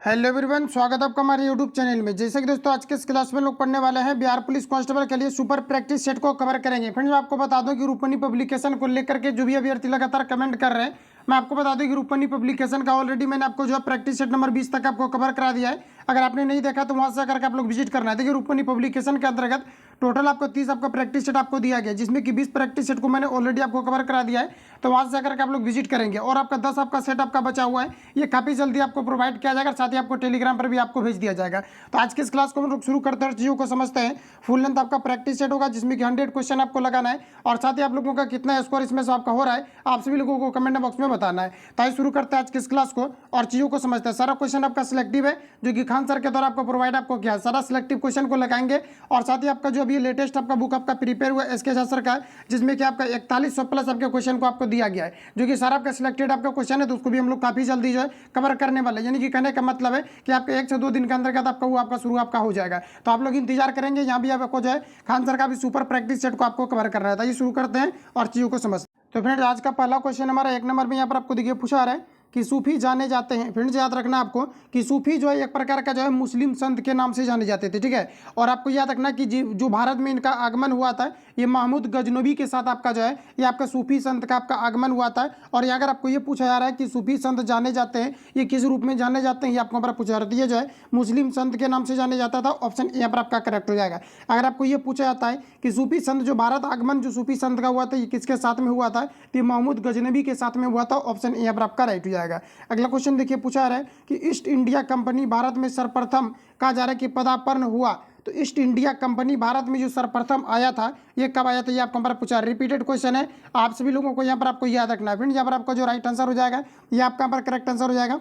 Hello everyone, स्वागत है आपका हमारे यूट्यूब चैनल में। जैसे कि दोस्तों आज के इस क्लास में लोग पढ़ने वाले हैं बिहार पुलिस कांस्टेबल के लिए सुपर प्रैक्टिस सेट को कवर करेंगे। फ्रेंड्स मैं आपको बता दूं कि रूपनी पब्लिकेशन को लेकर के जो भी अभ्यर्थी लगातार कमेंट कर रहे हैं, मैं आपको बता दूं कि रूपनी पब्लिकेशन का ऑलरेडी मैंने आपको जो है प्रैक्टिस सेट नंबर 20 तक आपको कवर करा दिया है। अगर आपने नहीं देखा तो वहां से आकर के आप लोग विजिट करना है। देखिए रूपनी पब्लिकेशन के अंतर्गत टोटल आपको 30 आपका प्रैक्टिस सेट आपको दिया गया, जिसमें कि 20 प्रैक्टिस सेट को मैंने ऑलरेडी आपको कवर करा दिया है। तो वहां से आकर के आप लोग विजिट करेंगे और आपका 10 आपका सेट आपका बचा हुआ है, ये काफी जल्दी आपको प्रोवाइड किया जाएगा, साथ ही आपको टेलीग्राम पर भी आपको भेज दिया जाएगा। तो आज की इस क्लास को हम लोग शुरू करते हैं, चीजों को समझते हैं। फुल लेंथ आपका प्रैक्टिस सेट होगा जिसमें कि 100 क्वेश्चन आपको लगाना है और साथ ही आप लोगों का कितना स्कोर इसमें से आपका हो रहा है आप सभी लोगों को कमेंट बॉक्स में बताना है। तो आइए शुरू करते हैं आज की इस क्लास को और चीजों को समझते हैं। सारा क्वेश्चन आपका सिलेक्टिव है जो कि खान सर के द्वारा आपको प्रोवाइड आपको किया है। सारा सिलेक्टिव क्वेश्चन को लगाएंगे और साथ ही आपका जो अभी लेटेस्ट आपका बुक आपका प्रिपेयर हुआ एसके झा सर का, जिसमें कि आपका 4100 प्लस आपके क्वेश्चन को आपको दिया गया है, जो कि सारा आपका सिलेक्टेड आपका क्वेश्चन है। तो उसको भी हम लोग काफी जल्दी जो है कवर करने वाले, यानी कि कहने का मतलब है कि आपके 1 से 2 दिन के अंतर्गत आपका वो आपका शुरू आपका हो जाएगा। तो आप लोग इंतजार करेंगे। यहाँ भी आपको जो है खान सर का भी सुपर प्रैक्टिस सेट को आपको कवर करना है। तो ये शुरू करते हैं और चीजों को समझते हैं। तो फ्रेंड्स आज का पहला क्वेश्चन हमारा 1 नंबर में यहाँ पर आपको देखिए पूछा रहा है कि सूफी जाने जाते हैं। फ्रेंड्स याद रखना आपको कि सूफी जो है एक प्रकार का जो है मुस्लिम संत के नाम से जाने जाते थे, ठीक है। और आपको याद रखना कि जो भारत में इनका आगमन हुआ था ये महमूद गजनवी के साथ आपका जो है ये आपका सूफी संत का आपका आगमन हुआ था। और ये अगर आपको ये पूछा जा रहा है कि सूफी संत जाने जाते हैं ये किस रूप में जाने जाते हैं, ये आपको पूछा जा रहा है, ये जो है मुस्लिम संत के नाम से जाने जाता था। ऑप्शन यहाँ पर आपका करेक्ट हो जाएगा। अगर आपको ये पूछा जाता है कि सूफी संत जो भारत आगमन जो सूफी संत का हुआ था ये किसके साथ में हुआ था, तो महमूद गजनवी के साथ में हुआ था। ऑप्शन यहाँ पर आपका राइट हो जाएगा। अगला क्वेश्चन देखिए पूछा जा रहा है कि ईस्ट इंडिया कंपनी भारत में सर्वप्रथम कहा जा रहा है कि पदार्पण हुआ। तो ईस्ट इंडिया कंपनी भारत में जो सर्वप्रथम आया था ये कब आया था, ये आपको पूछा। रिपीटेड क्वेश्चन है, आप सभी लोगों को यहाँ पर आपको याद रखना है। फ्रेंड्स यहाँ पर आपका जो राइट आंसर हो जाएगा ये आपका यहाँ पर करेक्ट आंसर हो जाएगा।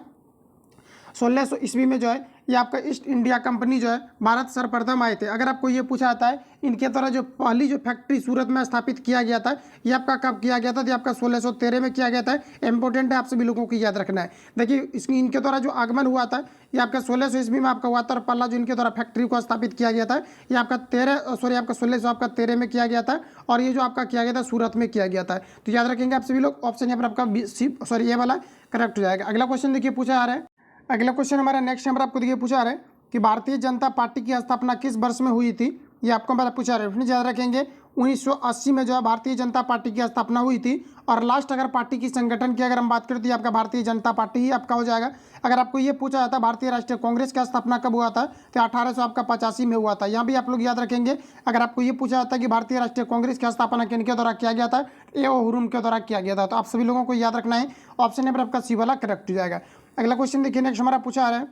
1600 ईस्वी में जो है ये आपका ईस्ट इंडिया कंपनी जो है भारत सर्वप्रथम आए थे। अगर आपको ये पूछा जाता है इनके द्वारा जो पहली जो फैक्ट्री सूरत में स्थापित किया गया था ये आपका कब किया गया था, तो आपका 1613 में किया गया था। इंपॉर्टेंट है, आप सभी लोगों को याद रखना है। देखिए इसकी इनके द्वारा जो आगमन हुआ था ये आपका 1600 ईस्वी में आपका हुआ था और पहला जो इनके द्वारा फैक्ट्री को स्थापित किया गया था ये आपका 1613 में किया गया था और ये जो आपका किया गया था सूरत में किया गया था। तो याद रखेंगे आप सभी लोग। ऑप्शन यहाँ पर आपका ये वाला करेक्ट हो जाएगा। अगला क्वेश्चन देखिए पूछा जा रहा है। अगला क्वेश्चन हमारा नेक्स्ट नंबर आपको देखिए पूछा रहा है कि भारतीय जनता पार्टी की स्थापना किस वर्ष में हुई थी, ये आपको हमारा पूछा रहा है। फिर याद रखेंगे 1980 में जो है भारतीय जनता पार्टी की स्थापना हुई थी और लास्ट अगर पार्टी की संगठन की अगर हम बात करें तो ये आपका भारतीय जनता पार्टी ही आपका हो जाएगा। अगर आपको ये पूछा जाता भारतीय राष्ट्रीय कांग्रेस की स्थापना कब हुआ था तो 1885 में हुआ था। यहाँ भी आप लोग याद रखेंगे। अगर आपको ये पूछा जाता कि भारतीय राष्ट्रीय कांग्रेस की स्थापना किनके द्वारा किया गया था, ए ओ हुरुम के द्वारा किया गया था। तो आप सभी लोगों को याद रखना है। ऑप्शन नंबर आपका सी वाला करेक्ट हो जाएगा। अगला क्वेश्चन देखिए नेक्स्ट हमारा पूछा आ रहा है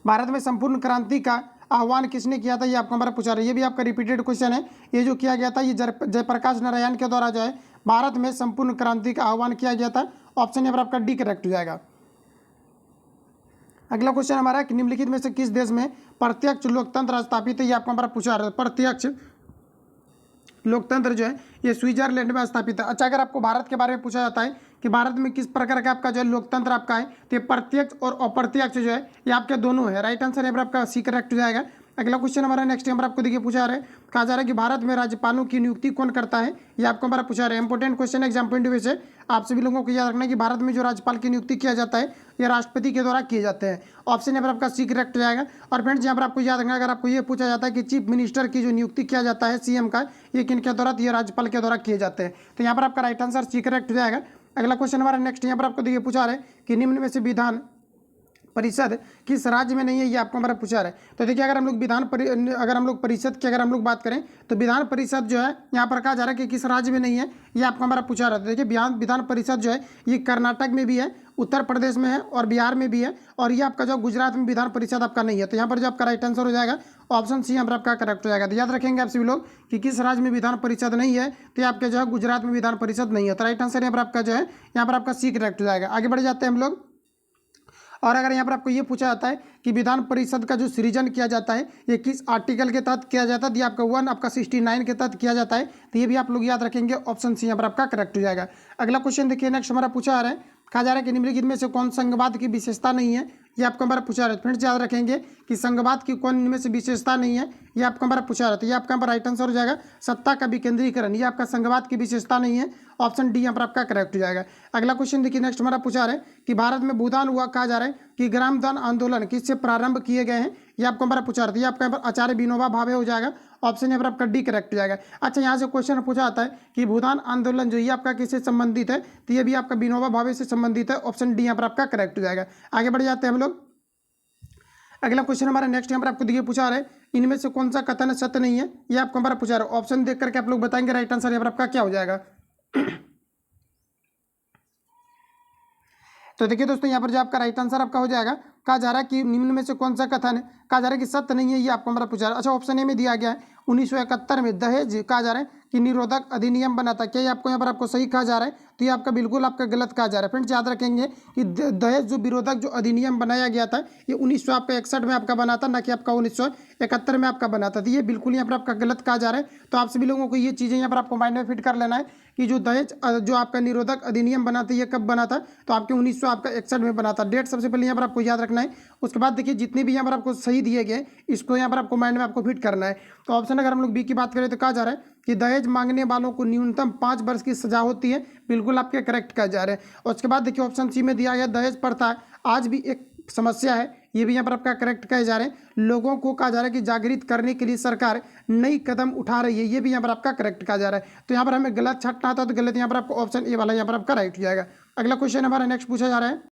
भारत में संपूर्ण क्रांति का आह्वान किसने किया था, ये आपको हमारा पूछा रहा है। ये भी आपका रिपीटेड क्वेश्चन है। ये जो किया गया था ये जयप्रकाश नारायण के द्वारा जो है भारत में संपूर्ण क्रांति का आह्वान किया गया था। ऑप्शन यहाँ पर आपका डी करेक्ट हो जाएगा। अगला क्वेश्चन हमारा है कि निम्नलिखित में से किस देश में प्रत्यक्ष लोकतंत्र स्थापित है, ये आपको हमारा पूछा रहा है। प्रत्यक्ष लोकतंत्र जो है ये स्विट्जरलैंड में स्थापित है। अच्छा, अगर आपको भारत के बारे में पूछा जाता है कि भारत में किस प्रकार का आपका जो है लोकतंत्र आपका है, तो ये प्रत्यक्ष और अप्रत्यक्ष जो है ये आपके दोनों है। राइट आंसर यहाँ पर आपका सी करेक्ट हो जाएगा। अगला क्वेश्चन हमारा नेक्स्ट यहाँ पर आपको देखिए पूछा रहा है, कहा जा रहा है कि भारत में राज्यपालों की नियुक्ति कौन करता है, ये आपको हमारा पूछा रहा है। Important question exam point of view से आप सभी लोगों को याद रखना है कि भारत में जो राज्यपाल की नियुक्ति किया जाता है ये राष्ट्रपति के द्वारा किए जाते हैं। ऑप्शन यहाँ पर आपका सी करेक्ट हो जाएगा। और फ्रेंड्स यहाँ पर आपको याद रखना, अगर आपको ये पूछा जाता है कि चीफ मिनिस्टर की जो नियुक्ति किया जाता है सीएम का ये किनके द्वारा, तो ये राज्यपाल के द्वारा किए जाते हैं। तो यहाँ पर आपका राइट आंसर सी करेक्ट हो जाएगा। अगला क्वेश्चन हमारा नेक्स्ट यहाँ पर आपको देखिए पूछा रहा है कि निम्न में से विधान परिषद किस राज्य में नहीं है, ये आपको हमारा पूछा रहा है। तो देखिए अगर हम लोग परिषद की अगर हम लोग बात करें तो विधान परिषद जो है यहाँ पर कहा जा रहा है कि किस राज्य में नहीं है, ये आपको हमारा पूछा रहा है। देखिए विधान परिषद जो है ये कर्नाटक में भी है, उत्तर प्रदेश में है और बिहार में भी है और ये आपका जो गुजरात में विधान परिषद आपका नहीं है। तो यहाँ पर जो आपका राइट आंसर हो जाएगा ऑप्शन सी यहाँ पर आपका करेक्ट हो जाएगा। तो याद रखेंगे आप सभी लोग कि किस राज्य में विधान परिषद नहीं है, तो ये आपके जो है गुजरात में विधान परिषद नहीं है। तो राइट आंसर यहाँ पर आपका जो है यहाँ पर आपका सी करेक्ट हो जाएगा। आगे बढ़ जाते हैं हम लोग। और अगर यहाँ पर आपको ये पूछा जाता है कि विधान परिषद का जो सृजन किया जाता है ये किस आर्टिकल के तहत किया जाता है, ये आपका 69 के तहत किया जाता है। तो ये भी आप लोग याद रखेंगे। ऑप्शन सी यहाँ पर आपका करेक्ट हो जाएगा। अगला क्वेश्चन देखिए नेक्स्ट हमारा पूछा आ रहा है, कहा जा रहा है कि निम्नलिखित में से कौन संघवाद की विशेषता नहीं है, ये आपका हमारा पूछा रहा है। फ्रेंड्स याद रखेंगे कि संघवाद की कौन इनमें से विशेषता नहीं है, ये आपका हमारा पूछा रहा था। ये आपका राइट आंसर हो जाएगा सत्ता का विकेंद्रीकरण, ये आपका संघवाद की विशेषता नहीं है। ऑप्शन डी यहाँ पर आपका करेक्ट हो जाएगा। अगला क्वेश्चन देखिए, नेक्स्ट हमारा पूछा रहा है कि भारत में भूदान हुआ, कहा जा रहा है कि ग्राम दान आंदोलन किससे प्रारंभ किए गए हैं, ये आपको हमारा पूछा रहा था। ये आपका यहाँ पर आचार्य विनोबा भावे हो जाएगा। ऑप्शन यहाँ पर आपका डी करेक्ट हो जाएगा। अच्छा, यहाँ से क्वेश्चन पूछा जाता है कि भूदान आंदोलन जो ये आपका किससे संबंधित है, तो ये भी आपका विनोबा भावे से संबंधित है। ऑप्शन डी यहाँ पर आपका करेक्ट हो जाएगा। आगे बढ़ जाते हैं हम लोग। अगला क्वेश्चन हमारा नेक्स्ट यहाँ पर आपको देखिए पूछा रहा है, इनमें से कौन सा कथन सत्य नहीं है, ये आपको हमारा पूछा रहा है। ऑप्शन देख करके आप लोग बताएंगे राइट आंसर यहाँ पर आपका क्या हो जाएगा। तो देखिए दोस्तों, यहाँ पर जो आपका राइट आंसर आपका हो जाएगा, कहा जा रहा है कि निम्न में से कौन सा कथन है, कहा जा रहा है कि सत्य नहीं है, ये आपको हमारा पूछा रहा है। अच्छा, ऑप्शन ए में दिया गया है 1971 में दहेज कहा जा रहा है कि निरोधक अधिनियम बना था, क्या ये आपको यहाँ पर आपको सही कहा जा रहा है, तो ये आपका बिल्कुल आपका गलत कहा जा रहा है। फ्रेंड्स याद रखेंगे कि दहेज जो विरोधक जो अधिनियम बनाया गया था, ये 1961 में आपका बना था, ना कि आपका 1971 में आपका बना था। तो ये बिल्कुल यहाँ पर आपका गलत कहा जा रहा है। तो आप सभी लोगों को ये चीज़ें यहाँ पर आपको माइंड में फिट कर लेना है कि जो दहेज जो आपका निरोधक अधिनियम बना था, ये कब बना था, तो आपके 1961 में बना था। डेट सबसे पहले यहाँ पर आपको याद रखना है। उसके बाद देखिए जितने भी यहाँ पर आपको सही दिए गए, इसको यहाँ पर आपको माइंड में आपको फिट करना है। तो ऑप्शन अगर हम लोग बी की बात करें तो कहा जा रहा है कि दहेज मांगने वालों को न्यूनतम 5 वर्ष की सजा होती है, बिल्कुल आपके करेक्ट कहा जा रहा है। और उसके बाद देखिए ऑप्शन सी में दिया गया दहेज प्रथा आज भी एक समस्या है, ये भी यहाँ पर आपका करेक्ट कहे जा रहे हैं। लोगों को कहा जा रहा है कि जागृत करने के लिए सरकार नई कदम उठा रही है, ये भी यहाँ पर आपका करेक्ट कहा जा रहा है। तो यहाँ पर हमें गलत छटना आता तो गलत यहाँ पर आपको ऑप्शन ए वाला यहाँ पर आपका राइट हो जाएगा। अगला क्वेश्चन हमारा नेक्स्ट पूछा जा रहा है।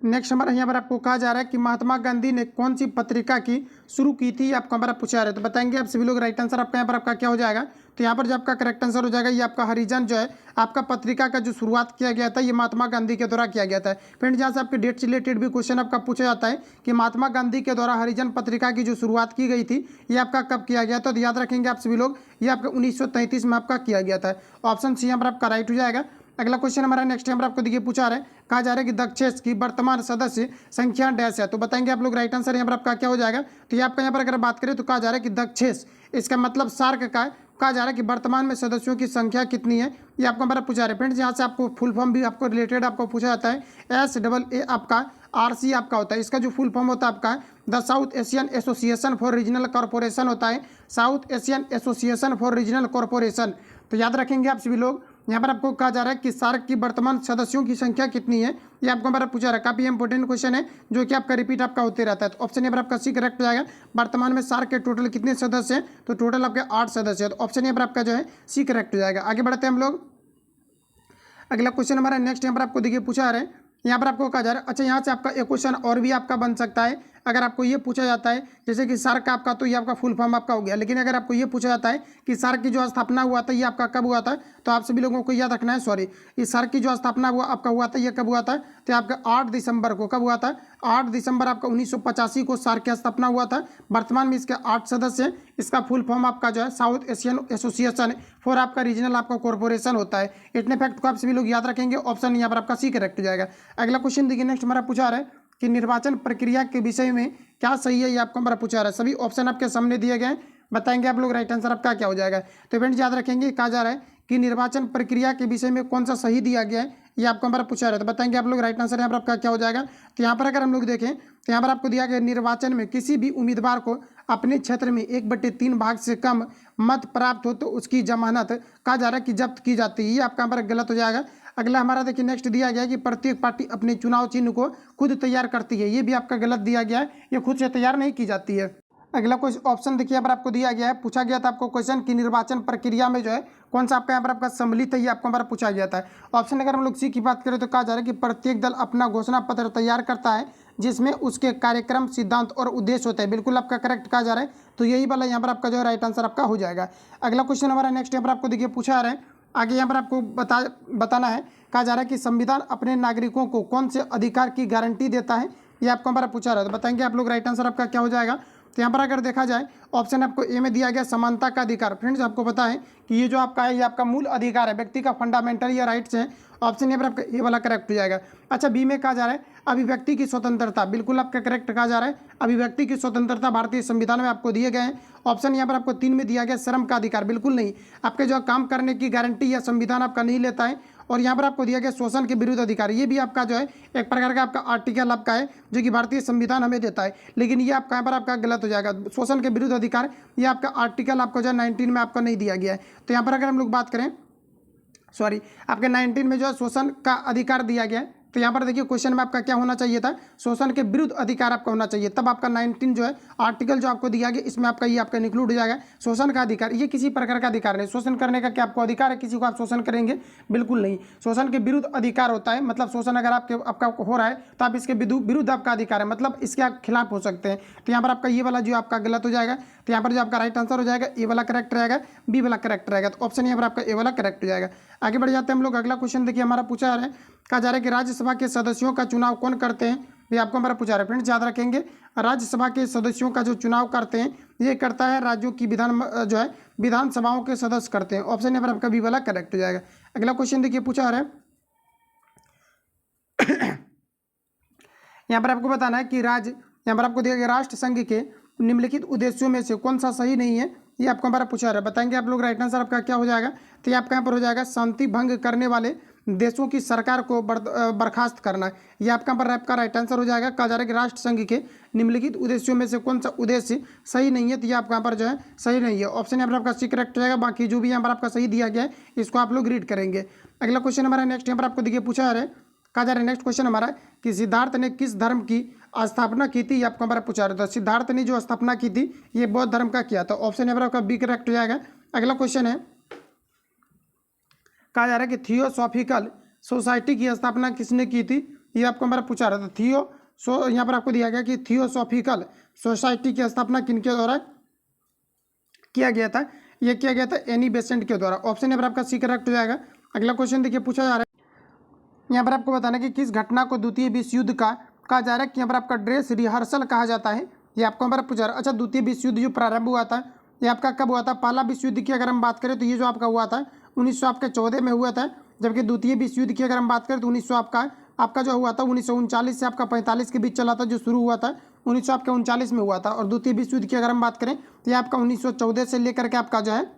नेक्स्ट हमारा यहाँ पर आपको कहा जा रहा है कि महात्मा गांधी ने कौन सी पत्रिका की शुरू की थी, आपको हमारा पूछा जा रहा है। तो बताएंगे आप सभी लोग राइट आंसर आपका यहाँ पर आपका क्या हो जाएगा। तो यहाँ पर जो आपका करेक्ट आंसर हो जाएगा, ये आपका हरिजन जो है आपका पत्रिका का जो शुरुआत किया गया था, ये महात्मा गांधी के द्वारा किया गया था। फ्रेंड्स यहाँ से आपके डेट से रिलेटेड भी क्वेश्चन आपका पूछा जाता है कि महात्मा गांधी के द्वारा हरिजन पत्रिका की जो शुरुआत की गई थी, ये आपका कब किया गया था। तो याद रखेंगे आप सभी लोग, ये आपका 1933 में आपका किया गया था। ऑप्शन सी यहाँ पर आपका राइट हो जाएगा। अगला क्वेश्चन हमारा नेक्स्ट यहाँ पर आपको देखिए पूछा रहा है, कहा जा रहा है कि दक्षेस की वर्तमान सदस्य संख्या डैश है। तो बताएंगे आप लोग राइट आंसर यहाँ पर आपका क्या हो जाएगा। तो ये आपका यहाँ पर अगर बात करें तो कहा जा रहा है कि दक्षेस, इसका मतलब सार्क का है। कहा जा रहा है कि वर्तमान में सदस्यों की संख्या कितनी है, ये आपको हमारा पूछा रहा है। फ्रेंड्स यहाँ से आपको फुल फॉर्म भी आपको रिलेटेड आपको पूछा जाता है। SAA आपका RC आपका होता है, इसका जो फुल फॉर्म होता है आपका the south Asian association for regional corporation होता है, south Asian association for regional corporation. तो याद रखेंगे आप सभी लोग, यहाँ पर आपको कहा जा रहा है कि सार्क की वर्तमान सदस्यों की संख्या कितनी है, ये आपको हमारा पूछा रहा है। काफी इंपॉर्टेंट क्वेश्चन है जो कि आपका रिपीट आपका होते रहता है। तो ऑप्शन यहाँ पर आपका सी करेक्ट हो जाएगा। वर्तमान में सार्क के टोटल कितने सदस्य हैं, तो टोटल आपके 8 सदस्य हैं। तो ऑप्शन यहाँ पर आपका जो है सी करेक्ट हो जाएगा। आगे बढ़ते हैं हम लोग। अगला क्वेश्चन हमारा नेक्स्ट यहाँ पर आपको देखिए पूछा रहा है, यहाँ पर आपको कहा जा रहा है। अच्छा, यहाँ से आपका एक क्वेश्चन और भी आपका बन सकता है अगर आपको ये पूछा जाता है, जैसे कि सार्क आपका, तो ये आपका फुल फॉर्म आपका हो गया। लेकिन अगर आपको ये पूछा जाता है कि सार्क की जो स्थापना हुआ था, ये आपका कब हुआ था, तो आप सभी लोगों को याद रखना है, सॉरी, इस सार्क की जो स्थापना हुआ आपका हुआ था, ये कब हुआ था, तो आपका 8 दिसंबर को, कब हुआ था, 8 दिसंबर आपका 1985 को सार्क की स्थापना हुआ था। वर्तमान में इसके 8 सदस्य हैं। इसका फुल फॉर्म आपका जो है साउथ एशियन एसोसिएशन फॉर आपका रीजनल आपका कॉर्पोरेशन होता है। इतने फैक्ट को आप सभी लोग याद रखेंगे। ऑप्शन यहाँ पर आपका सी करेक्ट हो जाएगा। अगला क्वेश्चन देखिए, नेक्स्ट हमारा पूछा रहा है कि निर्वाचन प्रक्रिया के विषय में क्या सही है, ये आपको हमारा पूछा रहा है। सभी ऑप्शन आपके सामने दिए गए हैं, बताएंगे आप लोग राइट आंसर आपका क्या हो जाएगा। तो फ्रेंड्स याद रखेंगे, कहा जा रहा है कि निर्वाचन प्रक्रिया के विषय में कौन सा सही दिया गया है, ये आपको हमारा पूछा रहा है। तो बताएंगे आप लोग राइट आंसर यहाँ पर आपका क्या हो जाएगा। तो यहाँ पर अगर हम लोग देखें तो यहाँ पर आपको दिया गया निर्वाचन में किसी भी उम्मीदवार को अपने क्षेत्र में 1/3 भाग से कम मत प्राप्त हो तो उसकी जमानत कहा जा रहा है कि जब्त की जाती है, ये आपका हमारा गलत हो जाएगा। अगला हमारा देखिए नेक्स्ट दिया गया है कि प्रत्येक पार्टी अपने चुनाव चिन्ह को खुद तैयार करती है, ये भी आपका गलत दिया गया है, ये खुद से तैयार नहीं की जाती है। अगला कोई ऑप्शन देखिए यहाँ पर आपको दिया गया है, पूछा गया था आपको क्वेश्चन कि निर्वाचन प्रक्रिया में जो है कौन सा आपका यहाँ पर आपका सम्मिलित है, ये आपको हमारा पूछा गया था। ऑप्शन अगर हम लोग सी की बात करें तो कहा जा रहा है कि प्रत्येक दल अपना घोषणा पत्र तैयार करता है जिसमें उसके कार्यक्रम, सिद्धांत और उद्देश्य होते हैं, बिल्कुल आपका करेक्ट कहा जा रहा है। तो यही वाला यहाँ पर आपका जो है राइट आंसर आपका हो जाएगा। अगला क्वेश्चन हमारा नेक्स्ट यहाँ पर आपको देखिए पूछा रहा है, आगे यहाँ पर आपको बताना है, कहा जा रहा है कि संविधान अपने नागरिकों को कौन से अधिकार की गारंटी देता है, ये आपको हमारा पूछा रहा है। तो बताएंगे आप लोग राइट आंसर आपका क्या हो जाएगा। तो यहाँ पर अगर देखा जाए ऑप्शन आपको ए में दिया गया समानता का अधिकार। फ्रेंड्स आपको पता है कि ये जो आपका है ये आपका मूल अधिकार है, व्यक्ति का फंडामेंटल या राइट्स है। ऑप्शन यहाँ पर आपका ए वाला करेक्ट हो जाएगा। अच्छा, बी में कहा जा रहा है अभिव्यक्ति की स्वतंत्रता, बिल्कुल आपका करेक्ट कहा जा रहा है। अभिव्यक्ति की स्वतंत्रता भारतीय संविधान में आपको दिए गए हैं। ऑप्शन यहाँ पर आपको 3 में दिया गया श्रम का अधिकार, बिल्कुल नहीं, आपके जो काम करने की गारंटी या संविधान आपका नहीं लेता है। और यहाँ पर आपको दिया गया शोषण के विरुद्ध अधिकार, ये भी आपका जो है एक प्रकार का आपका आर्टिकल आपका है जो कि भारतीय संविधान हमें देता है, लेकिन ये आपका यहाँ पर आपका गलत हो जाएगा। शोषण के विरुद्ध अधिकार ये आपका आर्टिकल आपको जो है 19 में आपको नहीं दिया गया है। तो यहाँ पर अगर हम लोग बात करें, सॉरी, आपके 19 में जो है शोषण का अधिकार दिया गया है। तो यहाँ पर देखिए क्वेश्चन में आपका क्या होना चाहिए था, शोषण के विरुद्ध अधिकार आपका होना चाहिए, तब आपका 19 जो है आर्टिकल जो आपको दिया गया इसमें आपका ये आपका इंक्लूड हो जाएगा। शोषण का अधिकार ये किसी प्रकार का अधिकार नहीं, शोषण करने का क्या आपको अधिकार है, किसी को आप शोषण करेंगे, बिल्कुल नहीं। शोषण के विरुद्ध अधिकार होता है, मतलब शोषण अगर आपका हो रहा है तो आप इसके विरुद्ध आपका अधिकार है, मतलब इसके आप खिलाफ हो सकते हैं। तो यहाँ पर आपका ये वाला जो आपका गलत हो जाएगा। तो यहाँ पर जो आपका राइट आंसर हो जाएगा ए वाला करेक्ट रहेगा, बी वाला करेक्ट रहेगा। तो ऑप्शन यहाँ पर आपका ए वाला करेक्ट हो जाएगा। आगे बढ़ जाते हैं हम लोग, अगला क्वेश्चन देखिए हमारा पूछा जा रहा है, कहा जा रहा है कि राज्यसभा के सदस्यों का चुनाव कौन करते हैं। ये आपको हमारा पूछा रहा है फ्रेंड्स, याद रखेंगे राज्यसभा के सदस्यों का जो चुनाव करते हैं ये करता है राज्यों की विधानसभाओं के सदस्य करते हैं। ऑप्शन यहाँ पर आपका बी वाला करेक्ट हो जाएगा। अगला क्वेश्चन देखिए पूछा रहा है, यहाँ पर आपको बताना है कि यहाँ पर आपको दिया गया राष्ट्र संघ के निम्नलिखित उद्देश्यों में से कौन सा सही नहीं है, ये आपको हमारा पूछा रहा है। बताएंगे आप लोग राइट आंसर आपका क्या हो जाएगा। तो ये आपका यहाँ पर हो जाएगा शांति भंग करने वाले देशों की सरकार को बर्खास्त करना, ये आपका यहाँ पर आपका राइट आंसर हो जाएगा। कहा जा रहा है कि राष्ट्र संघ के निम्नलिखित उद्देश्यों में से कौन सा उद्देश्य सही नहीं है, तो ये आपका यहाँ पर जो है सही नहीं है। ऑप्शन यहाँ पर आपका सी करेक्ट हो जाएगा, बाकी जो भी यहाँ पर आपका सही दिया गया है इसको आप लोग रीड करेंगे। अगला क्वेश्चन हमारा नेक्स्ट यहाँ पर आपको देखिए पूछा जा रहा है, कहा जा रहा है नेक्स्ट क्वेश्चन हमारा कि सिद्धार्थ ने किस धर्म की स्थापना की थी, ये आपको हमारा पूछा रहा था। सिद्धार्थ ने जो स्थापना की थी ये बौद्ध धर्म का किया था। ऑप्शन यहाँ पर आपका बी करेक्ट हो जाएगा। अगला क्वेश्चन है, कहा जा रहा है कि थियोसॉफिकल सोसाइटी की स्थापना किसने की थी, ये आपको हमारा पूछा रहा था। यहाँ पर आपको दिया गया कि थियोसॉफिकल सोसाइटी की स्थापना किनके द्वारा किया गया था, ये किया गया था एनी बेसेंट के द्वारा। ऑप्शन यहाँ पर आपका सी करेक्ट हो जाएगा। अगला क्वेश्चन देखिए पूछा जा रहा है, यहाँ पर आपको बताना कि किस घटना को द्वितीय विश्व युद्ध का कहा जा रहा है कि यहाँ पर आपका ड्रेस रिहर्सल कहा जाता है, ये आपको हमारा पूछा रहा है। अच्छा, द्वितीय विश्व युद्ध जो प्रारंभ हुआ था ये आपका कब हुआ था। पहला विश्व युद्ध की अगर हम बात करें तो ये जो आपका हुआ था 1914 में हुआ था, जबकि द्वितीय विश्व युद्ध की अगर हम बात करें तो 1900 आपका जो हुआ था 1939 से आपका 45 के बीच चला था, जो शुरू हुआ था 1939 में हुआ था। और द्वितीय विश्व युद्ध की अगर हम बात करें तो ये आपका 1914 से लेकर के आपका जो है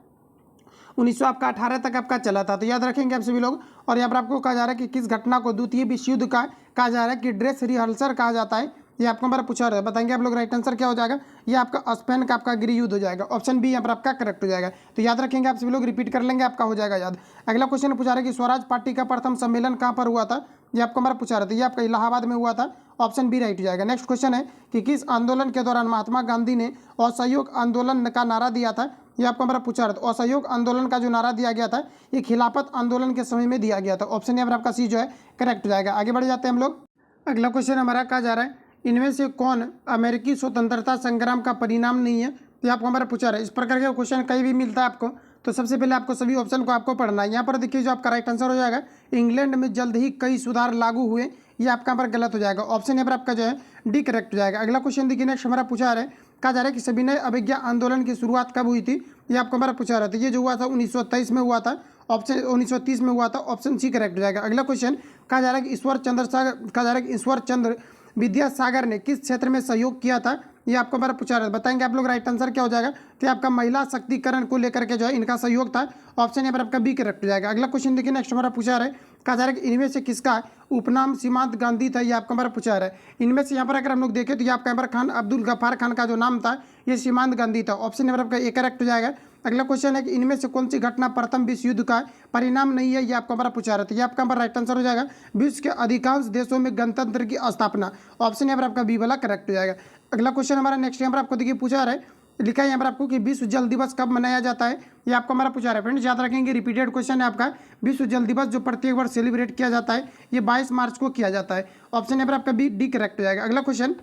1918 तक आपका चला था। तो याद रखेंगे आप सभी लोग। और यहाँ पर आपको कहा जा रहा है कि किस घटना को द्वितीय विश्व युद्ध का कहा जा रहा है कि ड्रेस रिहर्सल कहा जाता है, ये आपको हमारा पूछा रहा है। बताएंगे आप लोग राइट आंसर क्या हो जाएगा, ये आपका स्पेन का आपका गृह युद्ध हो जाएगा। ऑप्शन बी यहाँ पर आपका करेक्ट हो जाएगा। तो याद रखेंगे आप सभी लोग, रिपीट कर लेंगे, आपका हो जाएगा याद। अगला क्वेश्चन पूछा रहा है कि स्वराज पार्टी का प्रथम सम्मेलन कहाँ पर हुआ था, ये आपको हमारा पूछा रहा था। ये आपका इलाहाबाद में हुआ था। ऑप्शन बी राइट हो जाएगा। नेक्स्ट क्वेश्चन है कि किस आंदोलन के दौरान महात्मा गांधी ने असहयोग आंदोलन का नारा दिया था, ये आपको हमारा पूछा रहा था। असहयोग आंदोलन का जो नारा दिया गया था ये खिलाफत आंदोलन के समय में दिया गया था। ऑप्शन यहाँ पर आपका सी जो है करेक्ट हो जाएगा। आगे बढ़ जाते हैं हम लोग। अगला क्वेश्चन हमारा कहा जा रहा है, इनमें से कौन अमेरिकी स्वतंत्रता संग्राम का परिणाम नहीं है, ये आपको हमारा पूछा रहा है। इस प्रकार का क्वेश्चन कहीं भी मिलता है आपको तो सबसे पहले आपको सभी ऑप्शन को आपको पढ़ना है। यहाँ पर देखिए जो आपका राइट आंसर हो जाएगा, इंग्लैंड में जल्द ही कई सुधार लागू हुए, ये आपका यहाँ पर गलत हो जाएगा। ऑप्शन यहाँ पर आपका जो है डी करेक्ट हो जाएगा। अगला क्वेश्चन देखिए नेक्स्ट हमारा पूछा रहा है, कहा जा रहा है कि सविनय अवज्ञा आंदोलन की शुरुआत कब हुई थी, ये आपको हमारा पूछा रहा था। ये जो हुआ था 1923 में हुआ था। ऑप्शन 1930 में हुआ था। ऑप्शन सी करेक्ट हो जाएगा। अगला क्वेश्चन कहा जा रहा है कि ईश्वर चंद्र विद्यासागर ने किस क्षेत्र में सहयोग किया था, ये आपको हमारा पूछा रहा है। बताएंगे आप लोग राइट आंसर क्या हो जाएगा। तो आपका महिला शक्तिकरण को लेकर के जो है इनका सहयोग था। ऑप्शन यहाँ पर आपका बी करेक्ट हो जाएगा। अगला क्वेश्चन देखिए नेक्स्ट हमारा पूछा रहा है, कहा जा रहा है कि इनमें से किसका उपनाम सीमांत गांधी था, ये आपको हमारा पूछा रहा है। इनमें से यहाँ पर अगर हम लोग देखें तो ये आपका यहाँ पर खान अब्दुल गफ्फार खान का जो नाम था ये सीमांत गांधी था। ऑप्शन यहाँ पर आपका ए करेक्ट हो जाएगा। अगला क्वेश्चन है कि इनमें से कौन सी घटना प्रथम विश्व युद्ध का परिणाम नहीं है, ये आपको हमारा पूछा रहा था। ये आपका हमारा राइट आंसर हो जाएगा, विश्व के अधिकांश देशों में गणतंत्र की स्थापना। ऑप्शन यहाँ पर आपका बी वाला करेक्ट हो जाएगा। अगला क्वेश्चन हमारा नेक्स्ट यहाँ पर आपको देखिए पूछा रहा है, लिखा है यहाँ पर आपको कि विश्व जल दिवस कब मनाया जाता है, ये आपको हमारा पूछा रहा है। फ्रेंड्स याद रखेंगे, रिपीटेड क्वेश्चन है आपका। विश्व जल दिवस जो प्रत्येक वर्ष सेलिब्रेट किया जाता है ये 22 मार्च को किया जाता है। ऑप्शन यहाँ पर आपका बी डी करेक्ट हो जाएगा। अगला क्वेश्चन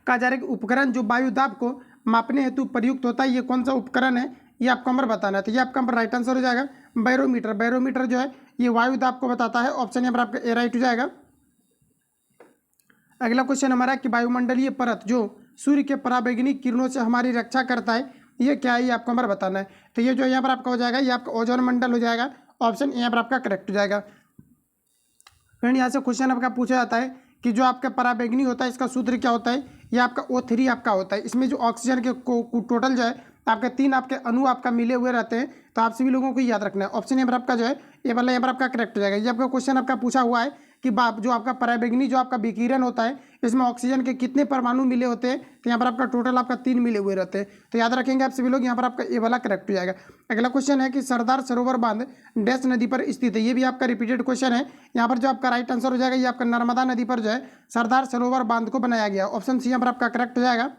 कहा जा रहा है कि उपकरण जो वायुदाब को मापने हेतु प्रयुक्त होता है ये कौन सा उपकरण है, ये आपको हमारा बताना है। तो ये आपका हमारा राइट आंसर हो जाएगा बैरोमीटर। बैरोमीटर जो है ये वायुदाब को बताता है। ऑप्शन यहाँ पर आपका ए राइट हो जाएगा। अगला क्वेश्चन हमारा कि वायुमंडलीय परत जो सूर्य के पराबैंगनी किरणों से हमारी रक्षा करता है ये क्या है, ये आपको हमारा बताना है। तो ये जो यहाँ पर आपका हो जाएगा ये आपका ओजोन मंडल हो जाएगा। ऑप्शन यहाँ पर आपका करेक्ट हो जाएगा। फ्रेंड यहाँ से क्वेश्चन आपका पूछा जाता है कि जो आपका पराबैंगनी होता है इसका सूत्र क्या होता है, ये आपका O3 आपका होता है। इसमें जो ऑक्सीजन के टोटल जो है आपके 3 आपके अणु आपका मिले हुए रहते हैं। तो आप सभी लोगों को याद रखना है। ऑप्शन यहाँ पर आपका जो है ये वाला यहाँ पर आपका करेक्ट हो जाएगा। ये आपका क्वेश्चन आपका पूछा हुआ है कि जो आपका पराबैंगनी जो आपका विकिरण होता है इसमें ऑक्सीजन के कितने परमाणु मिले होते हैं। तो यहाँ पर आपका टोटल आपका 3 मिले हुए रहते हैं। तो याद रखेंगे आप सभी लोग, यहाँ पर आपका ये वाला करेक्ट हो जाएगा। अगला क्वेश्चन है कि सरदार सरोवर बांध डैश नदी पर स्थित है। ये भी आपका रिपीटेड क्वेश्चन है। यहाँ पर जो आपका राइट आंसर हो जाएगा ये आपका नर्मदा नदी पर जो है सरदार सरोवर बांध को बनाया गया। ऑप्शन सी यहाँ पर आपका करेक्ट हो जाएगा।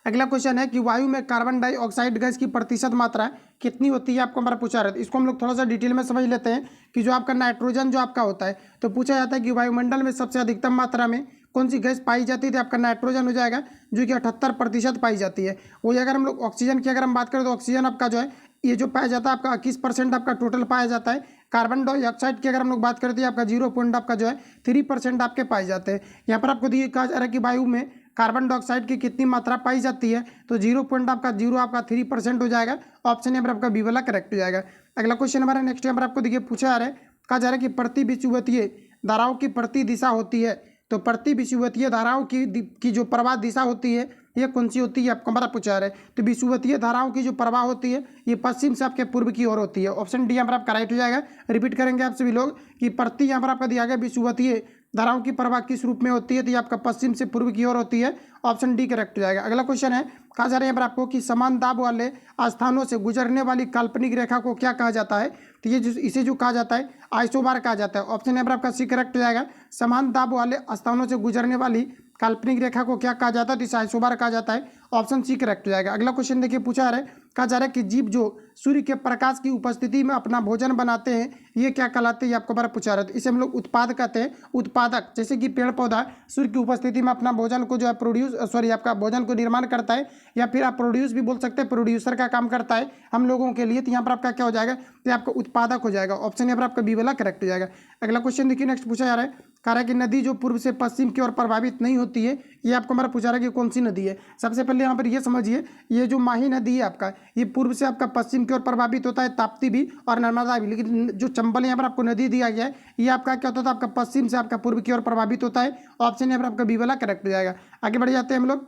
अगला क्वेश्चन है कि वायु में कार्बन डाइऑक्साइड गैस की प्रतिशत मात्रा कितनी होती है, आपको हमारा पूछा रहा है। इसको हम लोग थोड़ा सा डिटेल में समझ लेते हैं कि जो आपका नाइट्रोजन जो आपका होता है, तो पूछा जाता है कि वायुमंडल में सबसे अधिकतम मात्रा में कौन सी गैस पाई जाती है। तो आपका नाइट्रोजन हो जाएगा जो कि 78% पाई जाती है। वही अगर हम लोग ऑक्सीजन की अगर हम बात करें तो ऑक्सीजन आपका जो है ये जो पाया जाता है आपका 21% आपका टोटल पाया जाता है। कार्बन डाइऑक्साइड की अगर हम लोग बात करते हैं आपका 0 आपका जो है 3% आपके पाए जाते हैं। यहाँ पर आपको कहा जा रहा है कि वायु में कार्बन डाइऑक्साइड की कितनी मात्रा पाई जाती है। तो 0.3% हो जाएगा। ऑप्शन यहाँ पर आपका बी वाला करेक्ट हो जाएगा। अगला क्वेश्चन हमारा नेक्स्ट यहाँ पर आपको देखिए पूछा जा रहा है, कहा जा रहा है कि प्रति विषुवतीय धाराओं की प्रति दिशा होती है। तो प्रति विषुवतीय धाराओं की जो प्रवाह दिशा होती है ये कौन सी होती है, आपको हमारा पूछा जा रहा है। तो विषुवतीय धाराओं की जो प्रवाह होती है ये पश्चिम से आपके पूर्व की ओर होती है। ऑप्शन डी यहाँ पर आपका राइट हो जाएगा। रिपीट करेंगे आप सभी लोग कि प्रति यहाँ पर आपका दिया गया विषुवतीय धाराओं की प्रवाह किस रूप में होती है। तो ये आपका पश्चिम से पूर्व की ओर होती है। ऑप्शन डी करेक्ट हो जाएगा। अगला क्वेश्चन है, कहा जा रहा है यहाँ पर आपको कि समान दाब वाले स्थानों से गुजरने वाली काल्पनिक रेखा को क्या कहा जाता है। तो ये इसे जो कहा जाता है आइसोबार कहा जाता है। ऑप्शन यहाँ पर आपका सी करेक्ट हो जाएगा। समान दाब वाले स्थानों से गुजरने वाली काल्पनिक रेखा को क्या कहा जाता है। तो इसे आइसोबार कहा जाता है। ऑप्शन सी करेक्ट हो जाएगा। अगला क्वेश्चन देखिए पूछा जा रहा है, कहा जा रहा है कि जीव जो सूर्य के प्रकाश की उपस्थिति में अपना भोजन बनाते हैं ये क्या कहलाते हैं, ये आपको बार पूछा रहा है। तो इसे हम लोग उत्पाद कहते हैं। उत्पादक जैसे कि पेड़ पौधा सूर्य की उपस्थिति में अपना भोजन को जो है आपका भोजन को निर्माण करता है, या फिर आप प्रोड्यूस भी बोल सकते हैं, प्रोड्यूसर का काम करता है हम लोगों के लिए। तो यहाँ पर आपका क्या हो जाएगा, तो आपका उत्पादक हो जाएगा। ऑप्शन यहाँ पर आपका बी वाला करेक्ट हो जाएगा। अगला क्वेश्चन देखिए नेक्स्ट पूछा जा रहा है, कह रहा है कि नदी जो पूर्व से पश्चिम की ओर प्रभावित नहीं होती है ये आपको हमारा पूछा रहा है कि कौन सी नदी है। सबसे पहले यहाँ पर ये समझिए, ये जो माही नदी है आपका ये पूर्व से आपका पश्चिम की ओर प्रभावित होता है, ताप्ती भी और नर्मदा भी। लेकिन जो चंबल यहाँ पर आपको नदी दिया गया है ये आपका क्या होता है, आपका पश्चिम से आपका पूर्व की ओर प्रभावित होता है। ऑप्शन यहाँ पर आपका बी वाला करेक्ट हो जाएगा। आगे बढ़ जाते हैं हम लोग।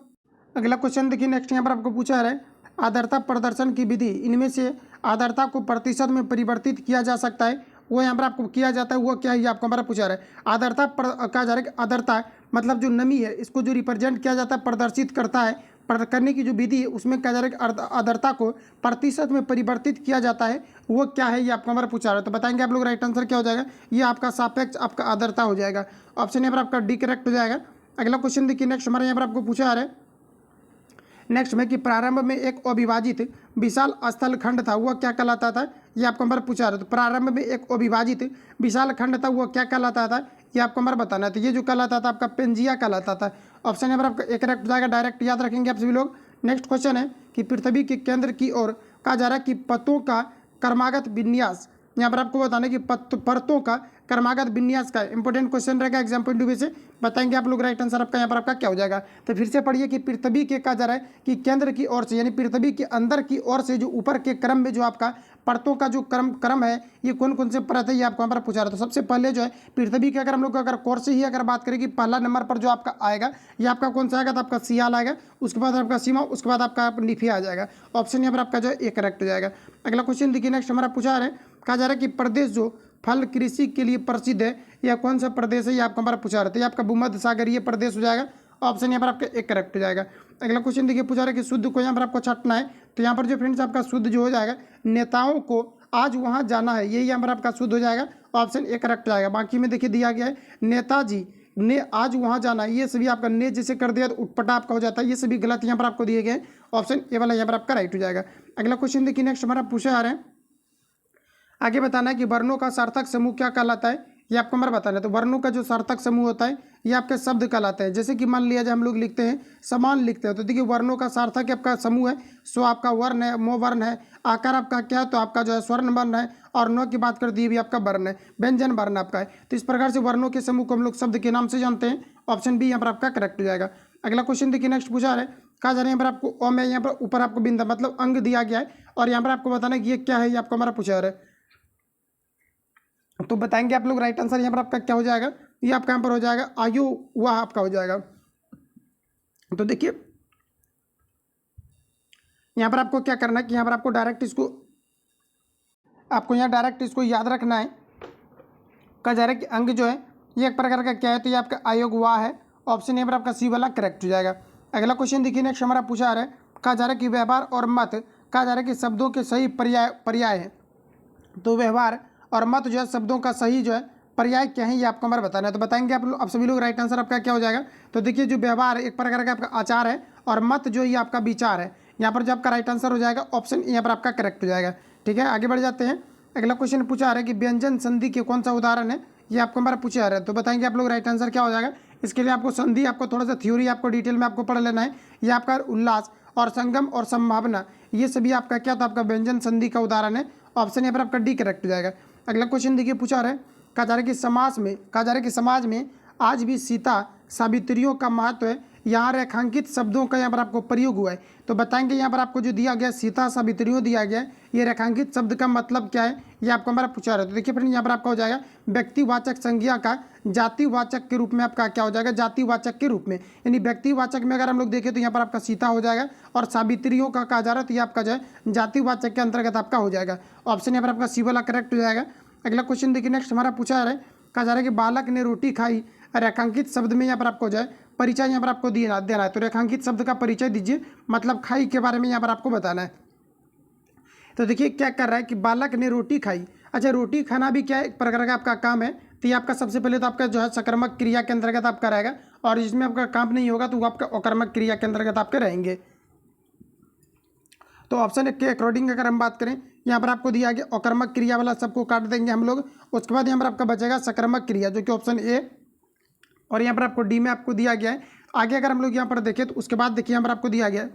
अगला क्वेश्चन देखिए नेक्स्ट यहाँ पर आपको पूछा जा रहा है, आर्द्रता प्रदर्शन की विधि, इनमें से आर्द्रता को प्रतिशत में परिवर्तित किया जा सकता है वो यहाँ पर आपको किया जाता है वो क्या है, ये आपको हमारा पूछा रहा है। आर्द्रता कहा जा रहा है कि आर्द्रता मतलब जो नमी है इसको जो रिप्रेजेंट किया जाता है प्रदर्शित करता है करने की जो विधि है उसमें कहा जा रहा है कि आर्द्रता को प्रतिशत में परिवर्तित किया जाता है वो क्या है, ये आपको हमारा पूछा रहा है। तो बताएंगे आप लोग राइट आंसर क्या हो जाएगा, ये आपका सापेक्ष आपका आर्द्रता हो जाएगा। ऑप्शन यहाँ पर आपका डी करेक्ट हो जाएगा। अगला क्वेश्चन देखिए नेक्स्ट हमारे यहाँ पर आपको पूछा जा रहा है नेक्स्ट में कि प्रारंभ में एक अविभाजित विशाल स्थल खंड था वह क्या कहलाता था, ये आपको हमारा पूछा रहा है। तो प्रारंभ में एक अविभाजित विशाल खंड था वह क्या कहलाता था, ये आपको हमारा बताना है। तो ये जो कहलाता था आपका पेंजिया कहलाता था। ऑप्शन यहाँ पर आपका एक करेक्ट हो जाएगा। डायरेक्ट याद रखेंगे आप सभी लोग। नेक्स्ट क्वेश्चन है कि पृथ्वी के केंद्र की ओर कहा जा रहा है कि पत्तों का क्रमागत विन्यास, यहाँ पर आपको बताना है कि परतों का क्रमागत विन्यास का इंपॉर्टेंट क्वेश्चन रहेगा एग्जाम पॉइंट ऑफ व्यू से। बताएंगे आप लोग राइट आंसर आपका यहाँ पर आपका क्या हो जाएगा। तो फिर से पढ़िए कि पृथ्वी के कहा जा रहा है कि केंद्र की ओर से यानी पृथ्वी के अंदर की ओर से जो ऊपर के क्रम में जो आपका परतों का जो क्रम है ये कौन कौन से परत है ये आपको यहाँ पर पूछा रहा था। तो सबसे पहले जो है पृथ्वी के अगर हम लोग अगर कोर से ही अगर बात करें कि पहला नंबर पर जो आपका आएगा ये आपका कौन सा आएगा, तो आपका सियाल आएगा, उसके बाद आपका सीमा, उसके बाद आपका निफिया आ जाएगा। ऑप्शन यहाँ पर आपका जो है एक करेक्ट हो जाएगा। अगला क्वेश्चन देखिए नेक्स्ट हमारा पूछा रहा है, कहा जा रहा है कि प्रदेश जो फल कृषि के लिए प्रसिद्ध है यह कौन सा प्रदेश है, ये आपको हमारा पूछा रहा था। ये आपका भूमध्य सागरीय प्रदेश हो जाएगा। ऑप्शन यहाँ पर आपका एक करेक्ट हो जाएगा। अगला क्वेश्चन देखिए पूछा रहा है कि शुद्ध को यहाँ पर आपको छाटना है। तो यहाँ पर जो फ्रेंड्स आपका शुद्ध जो हो जाएगा, नेताओं को आज वहाँ जाना है, यही यहाँ पर आपका शुद्ध हो जाएगा। ऑप्शन एक करेक्ट हो जाएगा। बाकी में देखिए दिया गया है नेताजी ने आज वहाँ जाना है, ये सभी आपका ने जैसे कर दिया तो उटपटा आपका हो जाता है, ये सभी गलत यहाँ पर आपको दिए गए। ऑप्शन ए वाला यहाँ पर आपका राइट हो जाएगा। अगला क्वेश्चन देखिए नेक्स्ट हमारा पूछा जा रहा है, आगे बताना है कि वर्णों का सार्थक समूह क्या कहलाता है, ये आपको हमारा बताना है। तो वर्णों का जो सार्थक समूह होता है ये आपके शब्द कहलाते हैं। जैसे कि मान लिया जाए हम लोग लिखते हैं समान लिखते हैं, तो देखिए वर्णों का सार्थक आपका समूह है। सो आपका वर्ण है, मो वर्ण है, आकार आपका क्या है, तो आपका जो है स्वर्ण वर्ण है, और नौ की बात कर दी भी आपका वर्ण है, व्यंजन वर्ण आपका है। तो इस प्रकार से वर्णों के समूह को हम लोग शब्द के नाम से जानते हैं। ऑप्शन बी यहाँ पर आपका करेक्ट हो जाएगा। अगला क्वेश्चन देखिए नेक्स्ट पूछा रहा है, कहा जा रहा है यहाँ पर आपको ओम है, यहाँ पर ऊपर आपको बिंदा मतलब अंग दिया गया है, और यहाँ पर आपको बताना है कि ये क्या है, ये आपको हमारा पूछा जा रहा है। तो बताएंगे आप लोग राइट आंसर यहाँ पर आपका क्या हो जाएगा, ये आपका यहाँ पर हो जाएगा आयु वह आपका हो जाएगा। तो देखिए यहाँ पर आपको क्या करना है कि यहाँ पर आपको डायरेक्ट इसको याद रखना है। कहा जा रहा है कि अंग जो है ये एक प्रकार का क्या है, तो ये आपका अयोग वाह है। ऑप्शन यहाँ पर आपका सी वाला करेक्ट हो जाएगा। अगला क्वेश्चन देखिए, नेक्स्ट हमारा पूछा जा रहा है, कहा जा रहा है कि व्यवहार और मत, कहा जा रहा है कि शब्दों के सही पर्याय है। तो व्यवहार और मत जो है शब्दों का सही जो है पर्याय क्या है, ये आपको हमारा बताना है। तो बताएंगे आप सभी लोग। राइट आंसर आपका क्या हो जाएगा? तो देखिए, जो व्यवहार एक प्रकार का आपका आचार है और मत जो ये आपका विचार है। यहाँ पर जो आपका राइट आंसर हो जाएगा ऑप्शन यहाँ पर आपका करेक्ट हो जाएगा। ठीक है, आगे बढ़ जाते हैं। अगला क्वेश्चन पूछा जा रहा है कि व्यंजन संधि के कौन सा उदाहरण है, ये आपको हमारा पूछा जा रहा है। तो बताएंगे आप लोग राइट आंसर क्या हो जाएगा। इसके लिए आपको संधि, आपको थोड़ा सा थ्योरी आपको डिटेल में आपको पढ़ लेना है। ये आपका उल्लास और संगम और संभावना, ये सभी आपका क्या था, आपका व्यंजन संधि का उदाहरण है। ऑप्शन यहाँ पर आपका डी करेक्ट हो जाएगा। अगला क्वेश्चन देखिए, पूछा रहा है, कहा जा रहा है कि समाज में आज भी सीता सावित्रियों का महत्व है। यहाँ रेखांकित शब्दों का यहाँ पर आपको प्रयोग हुआ है। तो बताएंगे यहाँ पर आपको जो दिया गया सीता सावित्रियों दिया गया है, ये रेखांकित शब्द का मतलब क्या है, ये आपको हमारा पूछा रहा है। तो देखिए फ्रेंड, यहाँ पर आपका हो जाएगा व्यक्तिवाचक संज्ञा का जातिवाचक के रूप में आपका क्या हो जाएगा, जातिवाचक के रूप में। यानी व्यक्तिवाचक में अगर हम लोग देखें तो यहाँ पर आपका सीता हो जाएगा, और सावित्रियों का कहा जा रहा है तो ये आपका जो है जातिवाचक के अंतर्गत आपका हो जाएगा। ऑप्शन यहाँ पर आपका सी वाला करेक्ट हो जाएगा। अगला क्वेश्चन देखिए, नेक्स्ट हमारा पूछा जा रहा है, कहा जा रहा है कि बालक ने रोटी खाई, रेखांकित शब्द में यहाँ पर आपको जो है परिचय यहाँ पर आपको देना है। तो रेखांकित शब्द का परिचय दीजिए, मतलब खाई के बारे में यहाँ पर आपको बताना है। तो देखिए क्या कर रहा है कि बालक ने रोटी खाई। अच्छा, रोटी खाना भी क्या है, एक प्रकार का आपका काम है। तो ये आपका सबसे पहले तो आपका जो है सकर्मक क्रिया के अंतर्गत आपका रहेगा, और जिसमें आपका काम नहीं होगा तो वो आपका अकर्मक क्रिया के अंतर्गत आपके रहेंगे। तो ऑप्शन के अकॉर्डिंग अगर हम बात करें, यहाँ पर आपको दिया गया अकर्मक क्रिया वाला सबको काट देंगे हम लोग। उसके बाद यहाँ पर आपका बचेगा सकर्मक क्रिया, जो कि ऑप्शन ए, और यहाँ पर आपको डी में आपको दिया गया है। आगे अगर हम लोग यहाँ पर देखें तो उसके बाद देखिए यहाँ पर आपको दिया गया है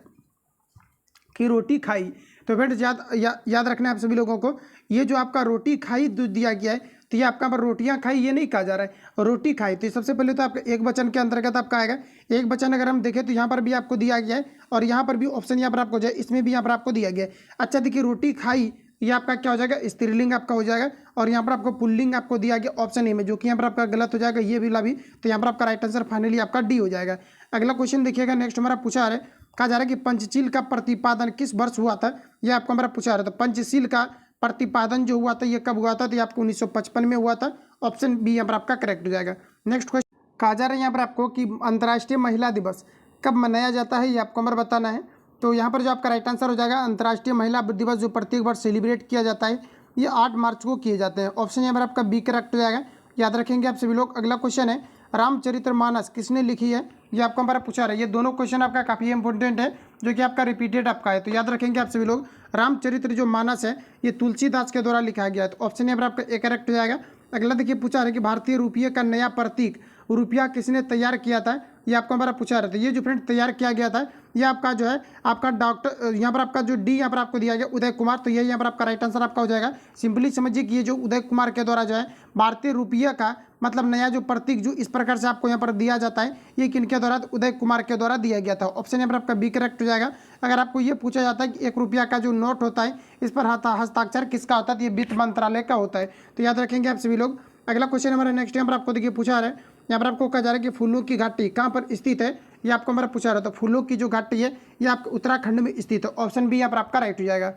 कि रोटी खाई। तो फ्रेंड्स याद रखना है आप सभी लोगों को, ये जो आपका रोटी खाई दिया गया है, तो ये आपका पर रोटियां खाई ये नहीं कहा जा रहा है, रोटी खाई। तो सबसे पहले तो आपका एक वचन के अंतर्गत आपका आएगा। एक वचन अगर हम देखें तो यहाँ पर भी आपको दिया गया है, और यहाँ पर भी ऑप्शन यहाँ पर आपको जाए, इसमें भी यहाँ पर आपको दिया गया है। अच्छा देखिए, रोटी खाई ये आपका क्या हो जाएगा, स्त्रीलिंग आपका हो जाएगा, और यहाँ पर आपको पुल्लिंग आपको दिया गया ऑप्शन ए में, जो कि यहाँ पर आपका गलत हो जाएगा ये भी। तो यहाँ पर आपका राइट आंसर फाइनली आपका डी हो जाएगा। अगला क्वेश्चन देखिएगा, नेक्स्ट हमारा पूछा जा रहा है, कहा जा रहा है कि पंचशील का प्रतिपादन किस वर्ष हुआ था, ये आपको हमारा पूछा जा रहा है। तो पंचशील का प्रतिपादन जो हुआ था ये कब हुआ था, तो ये आपको 1955 में हुआ था। ऑप्शन बी यहाँ पर आपका करेक्ट हो जाएगा। नेक्स्ट क्वेश्चन कहा जा रहा है यहाँ पर आपको कि अंतर्राष्ट्रीय महिला दिवस कब मनाया जाता है, ये आपको हमारा बताना है। तो यहाँ पर जो आपका राइट आंसर हो जाएगा, अंतर्राष्ट्रीय महिला दिवस जो प्रत्येक वर्ष सेलिब्रेट किया जाता है, ये 8 मार्च को किए जाते हैं। ऑप्शन यहाँ पर आपका बी करेक्ट हो जाएगा, याद रखेंगे आप सभी लोग। अगला क्वेश्चन है, रामचरितमानस किसने लिखी है, ये आपको हमारा पूछा रहा है। ये दोनों क्वेश्चन आपका काफ़ी इंपॉर्टेंट है, जो कि आपका रिपीटेड आपका है। तो याद रखेंगे आप सभी लोग, रामचरित्र जो मानस है ये तुलसीदास के द्वारा लिखा गया है। तो ऑप्शन यहाँ पर आपका ए करेक्ट हो जाएगा। अगला देखिए, पूछा रहा है कि भारतीय रुपये का नया प्रतीक रुपया किसने तैयार किया था, ये आपको हमारा पूछा रहा था। ये जो फ्रेंड तैयार किया गया था, ये आपका जो है आपका डॉक्टर, यहाँ पर आपका जो डी यहाँ पर आपको दिया गया उदय कुमार। तो ये यहाँ पर आपका राइट आंसर आपका हो जाएगा। सिंपली समझिए कि ये जो उदय कुमार के द्वारा जो है भारतीय रुपये का मतलब नया जो प्रतीक जो इस प्रकार से आपको यहाँ पर दिया जाता है, ये किनके द्वारा, उदय कुमार के द्वारा दिया गया था। ऑप्शन यहाँ पर आपका बी करेक्ट हो जाएगा। अगर आपको ये पूछा जाता है कि 1 रुपया का जो नोट होता है इस पर हस्ताक्षर किसका होता है, तो ये वित्त मंत्रालय का होता है। तो याद रखेंगे आप सभी लोग। अगला क्वेश्चन हमारा नेक्स्ट यहाँ पर आपको देखिए पूछा रहा है, यहाँ पर आपको कहा जा रहा है कि फूलों की घाटी कहाँ पर स्थित है, ये आपको हमारा पूछा रहा था। तो फूलों की जो घाटी है ये आपको उत्तराखंड में स्थित है। ऑप्शन बी यहाँ पर आपका राइट हो जाएगा।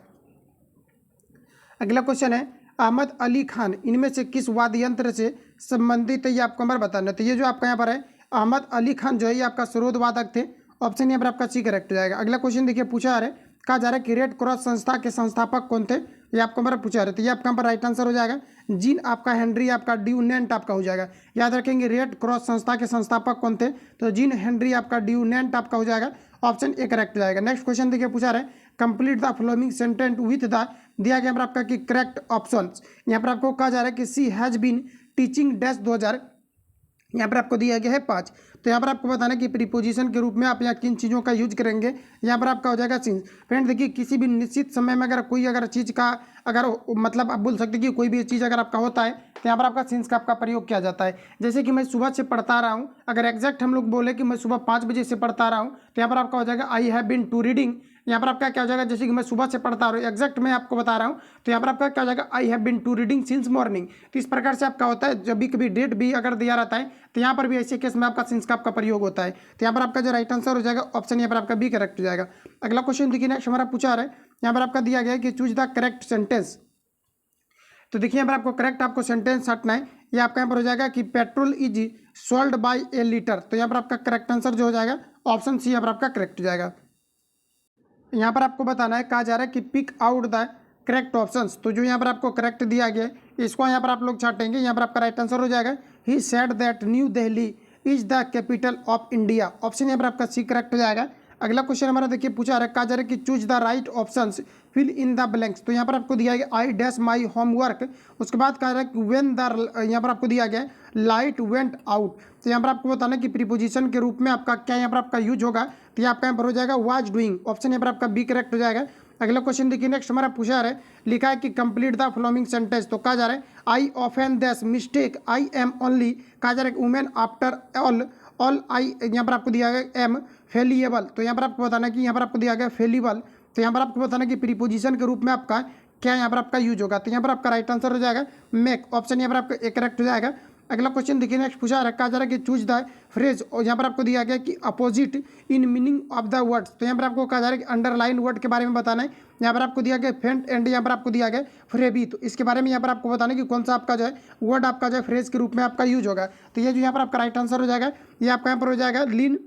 अगला क्वेश्चन है, अहमद अली खान इनमें से किस वाद्य यंत्र से संबंधित है, ये आपको हमारा बताना है। तो ये जो आपका यहाँ पर है अहमद अली खान जो है ये आपका सरोद वादक थे। ऑप्शन यहाँ पर आपका सी करेक्ट हो जाएगा। अगला क्वेश्चन देखिए, पूछा जा रहा है, कहा जा रहा है कि रेड क्रॉस संस्था के संस्थापक कौन थे, ये आपको हमारा पूछा रहे। तो ये आपका यहाँ पर राइट आंसर हो जाएगा जीन आपका हेनरी आपका ड्यूनेंट आपका हो जाएगा। याद रखेंगे रेड क्रॉस संस्था के संस्थापक कौन थे, तो जीन हेनरी आपका ड्यूनेंट आपका हो जाएगा। ऑप्शन ए करेक्ट हो जाएगा। नेक्स्ट क्वेश्चन देखिए, पूछा रहे complete the following sentence with the, दिया गया पर आपका कि करेक्ट ऑप्शन। यहाँ पर आपको कहा जा रहा है कि सी हैज बीन टीचिंग डैश 2000, यहाँ पर आपको दिया गया है 5। तो यहाँ पर आपको बताना है कि प्रीपोजिशन के रूप में आप यहाँ किन चीज़ों का यूज करेंगे, यहाँ पर आपका हो जाएगा सिंस। फ्रेंड देखिए, किसी भी निश्चित समय में अगर कोई अगर चीज़ का अगर मतलब आप बोल सकते हैं कि कोई भी चीज़ अगर आपका होता है तो यहाँ पर आपका सिंस का आपका प्रयोग किया जाता है। जैसे कि मैं सुबह से पढ़ता रहा हूँ, अगर एग्जैक्ट हम लोग बोले कि मैं सुबह 5 बजे से पढ़ता रहा हूँ, तो यहाँ पर आपका हो जाएगा I have been to reading यहाँ पर आपका क्या हो जाएगा, जैसे कि मैं सुबह से पढ़ता आ रहा हूँ, एग्जैक्ट मैं आपको बता रहा हूँ, तो यहाँ पर आपका क्या हो जाएगा, I have been to reading since morning. तो इस प्रकार से आपका होता है, जब भी कभी डेट भी अगर दिया रहता है तो यहाँ पर भी ऐसे केस में आपका सिंस का आपका प्रयोग होता है। तो यहाँ पर आपका जो राइट आंसर हो जाएगा ऑप्शन यहाँ पर आपका बी करेक्ट हो जाएगा। अगला क्वेश्चन देखिए, नेक्स्ट हमारा पूछा रहा है, यहाँ पर आपका दिया गया है कि चूज द करेक्ट सेंटेंस। तो देखिए यहाँ पर आपको करेक्ट आपको सेंटेंस हटना है। ये आपका यहाँ पर हो जाएगा कि petrol is sold by A litre. तो यहाँ पर आपका करेक्ट आंसर जो हो जाएगा ऑप्शन सी यहाँ पर आपका करेक्ट हो जाएगा। यहाँ पर आपको बताना है, कहा जा रहा है कि pick out the correct options. तो जो यहाँ पर आपको करेक्ट दिया गया है इसको यहाँ पर आप लोग छाटेंगे। यहाँ पर आपका राइट आंसर हो जाएगा, he said that new Delhi is the capital of India. Option यहाँ पर आपका सी करेक्ट हो जाएगा। अगला क्वेश्चन हमारा देखिए पूछा रहा है, कहा जा रहा है कि choose the right options fill in the blanks. तो यहाँ पर आपको दिया गया आई डैश माई होमवर्क। उसके बाद कहा जा रहा है कि व्हेन द, यहाँ पर आपको दिया गया है लाइट वेंट आउट। तो यहाँ पर आपको बताना कि प्रीपोजिशन के रूप में आपका क्या यहाँ पर आपका यूज होगा। तो यहाँ आपका यहाँ पर हो जाएगा वाज डूइंग। ऑप्शन यहाँ पर आपका बी करेक्ट हो जाएगा। अगला क्वेश्चन देखिए, नेक्स्ट हमारा पूछा रहा है, लिखा है कि कंप्लीट द फॉलोइंग सेंटेंस। तो कहा जा रहा है I often these mistake I am only. कहा जा रहा है वुमेन आफ्टर ऑल आई, यहाँ पर आपको दिया गया एम फेलिएबल। तो यहाँ पर आपको बताना कि यहाँ पर आपको दिया गया फेलिबल। तो यहाँ पर आपको बताना कि प्रीपोजिशन के रूप में आपका क्या यहाँ पर आपका यूज होगा। तो यहाँ पर आपका राइट आंसर हो जाएगा मेक। ऑप्शन यहाँ पर आपका एक करेक्ट हो जाएगा। अगला क्वेश्चन देखिए, नेक्स्ट पूछा रखा जा रहा है कि चूज द फ्रेज। और यहाँ पर आपको दिया गया कि opposite in meaning of the words. तो यहाँ पर आपको कहा जा रहा है कि अंडरलाइन वर्ड के बारे में बताना है। यहाँ पर आपको दिया गया फेंट एंड यहाँ पर आपको दिया गया फ्रेबी। तो इसके बारे में यहाँ पर आपको बताना है कि कौन सा आपका जो है वर्ड आपका जो है फ्रेज के रूप में आपका यूज होगा। तो ये जो यहाँ पर आपका राइट आंसर हो जाएगा, ये आपका यहाँ पर हो जाएगा लीन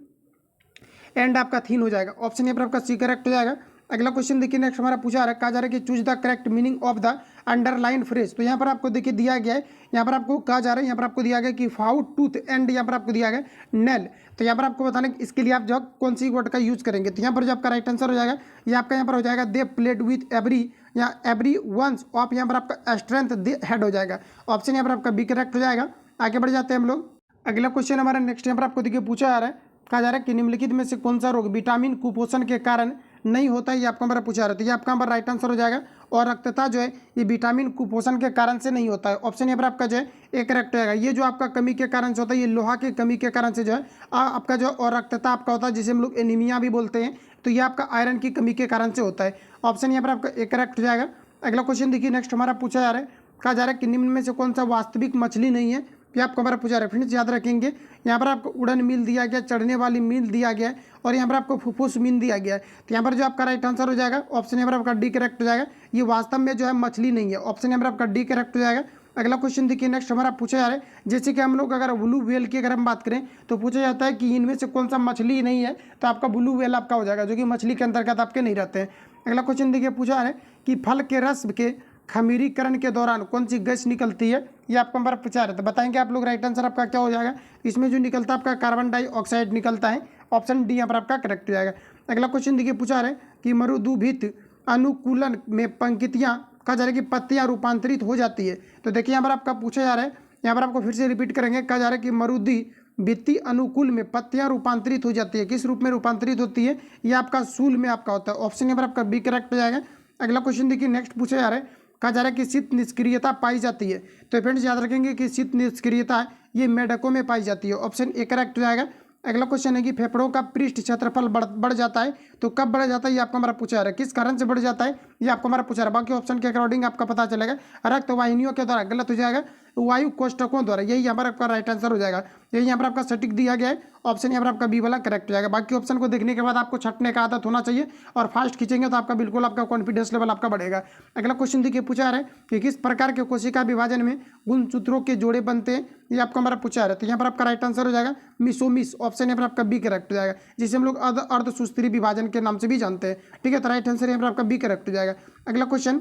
एंड आपका थीन हो जाएगा। ऑप्शन यहाँ पर आपका सी करेक्ट हो जाएगा। अगला क्वेश्चन देखिए, नेक्स्ट हमारा पूछा रहा है, कहा जा रहा है कि choose the correct meaning of the underline phrase. तो यहाँ पर आपको देखिए दिया गया है, यहाँ पर आपको कहा जा रहा है, यहाँ पर आपको दिया गया कि फाउ टूथ एंड यहाँ पर आपको दिया गया नेल। तो यहाँ पर आपको बताना है कि इसके लिए आप जो कौन सी वर्ड का यूज करेंगे। तो यहाँ पर जो आपका राइट आंसर हो जाएगा, ये आपका यहाँ पर हो जाएगा दे प्लेड विथ एवरी या एवरी वंस ऑफ, यहाँ पर आपका स्ट्रेंथ दे हेड हो जाएगा। ऑप्शन यहाँ पर आपका बी करेक्ट हो जाएगा। आगे बढ़ जाते हैं हम लोग। अगला क्वेश्चन हमारा नेक्स्ट यहाँ पर आपको देखिए पूछा जा रहा है, कहा जा रहा है कि निम्नलिखित में से कौन सा रोग विटामिन कुपोषण के कारण नहीं होता है। ये आपका हमारा पूछा रहा है। तो ये आपका हमारा राइट आंसर हो जाएगा। और रक्तता जो है ये विटामिन कुपोषण के कारण से नहीं होता है। ऑप्शन यहाँ पर आपका जो है एक करेक्ट रहेगा। ये जो आपका कमी के कारण से होता है, ये लोहा की कमी के कारण से जो है आपका जो और रक्तता आपका होता है, जिसे हम लोग एनीमिया भी बोलते हैं। तो ये आपका आयरन की कमी के कारण से होता है। ऑप्शन यहाँ पर आपका एक करेक्ट हो जाएगा। अगला क्वेश्चन देखिए, नेक्स्ट हमारा पूछा जा रहा है, कहा जा रहा है कि निम्न में से कौन सा वास्तविक मछली नहीं है। ये आपको हमारा पूछा रेफरेंस याद रखेंगे। यहाँ पर आपको उड़न मील दिया गया, चढ़ने वाली मील दिया गया है, और यहाँ पर आपको फुफ्फुस मील दिया गया है। तो यहाँ पर जो आपका राइट आंसर हो जाएगा, ऑप्शन यहाँ पर आपका डी करेक्ट हो जाएगा। ये वास्तव में जो है मछली नहीं है। ऑप्शन यहाँ पर आपका डी करेक्ट हो जाएगा। अगला क्वेश्चन देखिए, नेक्स्ट हमारा पूछा जा रहा है, जैसे कि हम लोग अगर ब्लू व्हेल की अगर हम बात करें तो पूछा जाता है कि इनमें से कौन सा मछली नहीं है। तो आपका ब्लू व्हेल आपका हो जाएगा, जो कि मछली के अंतर्गत आपके नहीं रहते हैं। अगला क्वेश्चन देखिए पूछा जा रहा है कि फल के रस के खमीरीकरण के दौरान कौन सी गैस निकलती है। ये आपको हमारा पूछा रहा है। तो बताएंगे आप लोग राइट आंसर आपका क्या हो जाएगा। इसमें जो निकलता है आपका कार्बन डाइऑक्साइड निकलता है। ऑप्शन डी यहाँ पर आपका करेक्ट हो जाएगा। अगला क्वेश्चन देखिए पूछा रहा है कि मरुदुभित अनुकूलन में पंक्तियाँ, कहा जा रहा है कि पत्तियाँ रूपांतरित हो जाती है। तो देखिए यहाँ पर आपका पूछा जा रहा है, यहाँ पर आपको फिर से रिपीट करेंगे। कहा जा रहा है कि मरुदी वित्तीय अनुकूल में पत्तियां रूपांतरित हो जाती है। किस रूप में रूपांतरित होती है। ये आपका सूल में आपका होता है। ऑप्शन यहाँ पर आपका बी करेक्ट हो जाएगा। अगला क्वेश्चन देखिए, नेक्स्ट पूछा जा रहा है, कहा जा रहा है कि शीत निष्क्रियता पाई जाती है। तो फ्रेंड्स याद रखेंगे कि शीत निष्क्रियता ये मेढकों में पाई जाती है। ऑप्शन ए करेक्ट हो जाएगा। अगला क्वेश्चन है कि फेफड़ों का पृष्ठ क्षेत्रफल बढ़ जाता है। तो कब बढ़ जाता है, ये आपका हमारा पूछा रहा है। किस कारण से बढ़ जाता है, ये आपको हमारा पूछा रहा है। बाकी ऑप्शन के अकॉर्डिंग आपका पता चलेगा। रक्त वाहिनियों के द्वारा गलत हो जाएगा, वायु कोष्ठकों द्वारा, यही यहाँ पर आपका राइट आंसर हो जाएगा। यही यहाँ पर आपका सटीक दिया गया है। ऑप्शन यहाँ पर आपका बी वाला करेक्ट हो जाएगा। बाकी ऑप्शन को देखने के बाद आपको छटने का आदत होना चाहिए, और फास्ट खींचेंगे तो आपका बिल्कुल आपका कॉन्फिडेंस लेवल आपका बढ़ेगा। अगला क्वेश्चन देखिए पूछा रहा है कि किस प्रकार के कोशिका विभाजन में गुणसूत्रों के जोड़े बनते हैं। ये आपको हमारा पूछा रहा है। तो यहाँ पर आपका राइट आंसर हो जाएगा मिसोमिस। ऑप्शन यहाँ पर आपका बी करेक्ट हो जाएगा, जिसे हम लोग अर्धसूत्री विभाजन के नाम से भी जानते हैं। ठीक है, तो राइट आंसर यहाँ पर आपका बी करेक्ट हो जाएगा। अगला क्वेश्चन,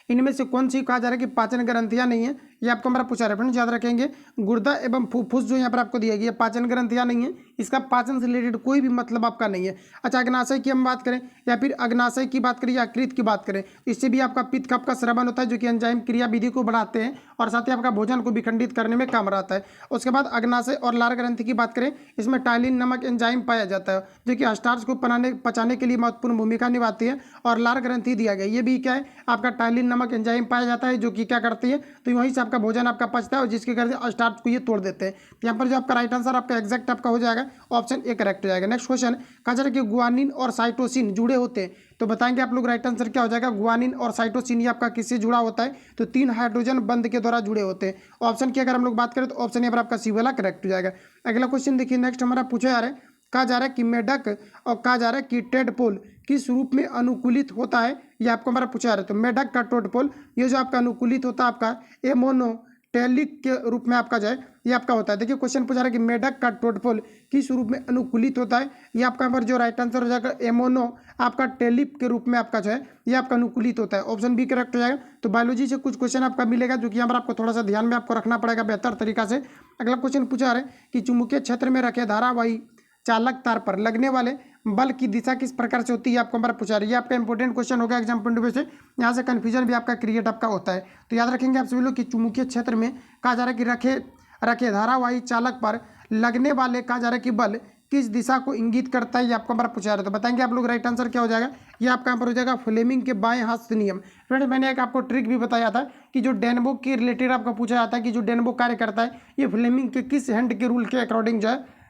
इनमें से कौन सी कहा जा रहा है कि पाचन ग्रंथियां नहीं है। ये आपको हमारा पूछा रहा है। फ्रेंड्स याद रखेंगे, गुर्दा एवं फुफ्फुस जो यहाँ पर आपको दिया गया पाचन ग्रंथियां नहीं है। इसका पाचन से रिलेटेड कोई भी मतलब आपका नहीं है। अच्छा, अग्नाशय की हम बात करें या फिर अग्नाशय की बात करें या कृत की बात करें, इससे भी आपका पित्त का आपका स्रवण होता है, जो कि एंजाइम क्रिया विधि को बढ़ाते हैं और साथ ही आपका भोजन को विखंडित करने में काम रहता है। उसके बाद अग्नाशय और लार ग्रंथि की बात करें, इसमें टाइलिन नामक एंजाइम पाया जाता है, जो कि स्टार्च को पचाने के लिए महत्वपूर्ण भूमिका निभाती है। और लार ग्रंथि दिया गया, ये भी क्या है आपका टाइलिन नामक एंजाइम पाया जाता है, जो कि क्या करती है, तो वहीं से आपका आपका भोजन आपका पचता है और जिसके कारण से स्टार्च को ये तोड़ देते हैं। तो यहाँ पर जो आपका राइट आंसर आपका एग्जैक्ट आपका हो जाएगा ऑप्शन ए करेक्ट हो जाएगा। नेक्स्ट क्वेश्चन, कहा जा रहा है कि गुआनिन और साइटोसिन जुड़े होते हैं, तो बताएंगे आप लोग राइट आंसर क्या हो जाएगा। गुआनिन और साइटोसिन ये आपका किससे जुड़ा होता है, तो 3 हाइड्रोजन बंध के द्वारा जुड़े होते हैं। ऑप्शन की अगर हम लोग बात करें तो ऑप्शन यहाँ पर आपका सी वाला करेक्ट हो जाएगा। अगला क्वेश्चन देखिए, नेक्स्ट हमारा पूछा जा रहा है, कहा जा रहा है कि मेढक और कहा जा रहा है कि टेडपोल किस रूप में अनुकूलित होता है, ये आपको हमारा पूछा जा रहा है। तो मेढक का टेडपोल ये जो आपका अनुकूलित होता है आपका एमोनोटेलिक के रूप में आपका जो है ये आपका होता है। देखिए क्वेश्चन पूछा रहा है कि मेढक का टेडपोल किस रूप में अनुकूलित होता है, ये आपका पर जो राइट आंसर हो जाएगा एमोनो आपका टेलिप के रूप में आपका जो है ये आपका अनुकूलित होता है। ऑप्शन बी करेक्ट हो जाएगा। तो बायोलॉजी से कुछ क्वेश्चन आपका मिलेगा जो कि यहाँ पर आपको थोड़ा सा ध्यान में आपको रखना पड़ेगा बेहतर तरीका से। अगला क्वेश्चन पूछा रहा है कि चुंबकीय क्षेत्र में रखे धारावाही चालक तार पर लगने वाले बल की दिशा किस प्रकार से होती है, आपको हमारा पूछा रही है। आपका इंपॉर्टेंट क्वेश्चन होगा एग्जाम पॉइंट ऑफ व्यू से, यहाँ से कंफ्यूजन भी आपका क्रिएट आपका होता है। तो याद रखेंगे आप सभी लोग कि चुंबकीय क्षेत्र में कहा जा रहा है कि रखे धारावाही चालक पर लगने वाले कहा जा रहा है कि बल किस दिशा को इंगित करता है, ये आपको हमारा पूछा रहा है। तो बताएंगे आप लोग राइट आंसर क्या हो जाएगा, ये आपका यहाँ पर हो जाएगा फ्लेमिंग के बाएं हाथ से नियम। फ्रेंड्स मैंने एक आपको ट्रिक भी बताया था कि जो डेनबो के रिलेटेड आपका पूछा जाता है कि जो डेनबो कार्य करता है ये फ्लेमिंग के किस हैंड के रूल के अकॉर्डिंग जो है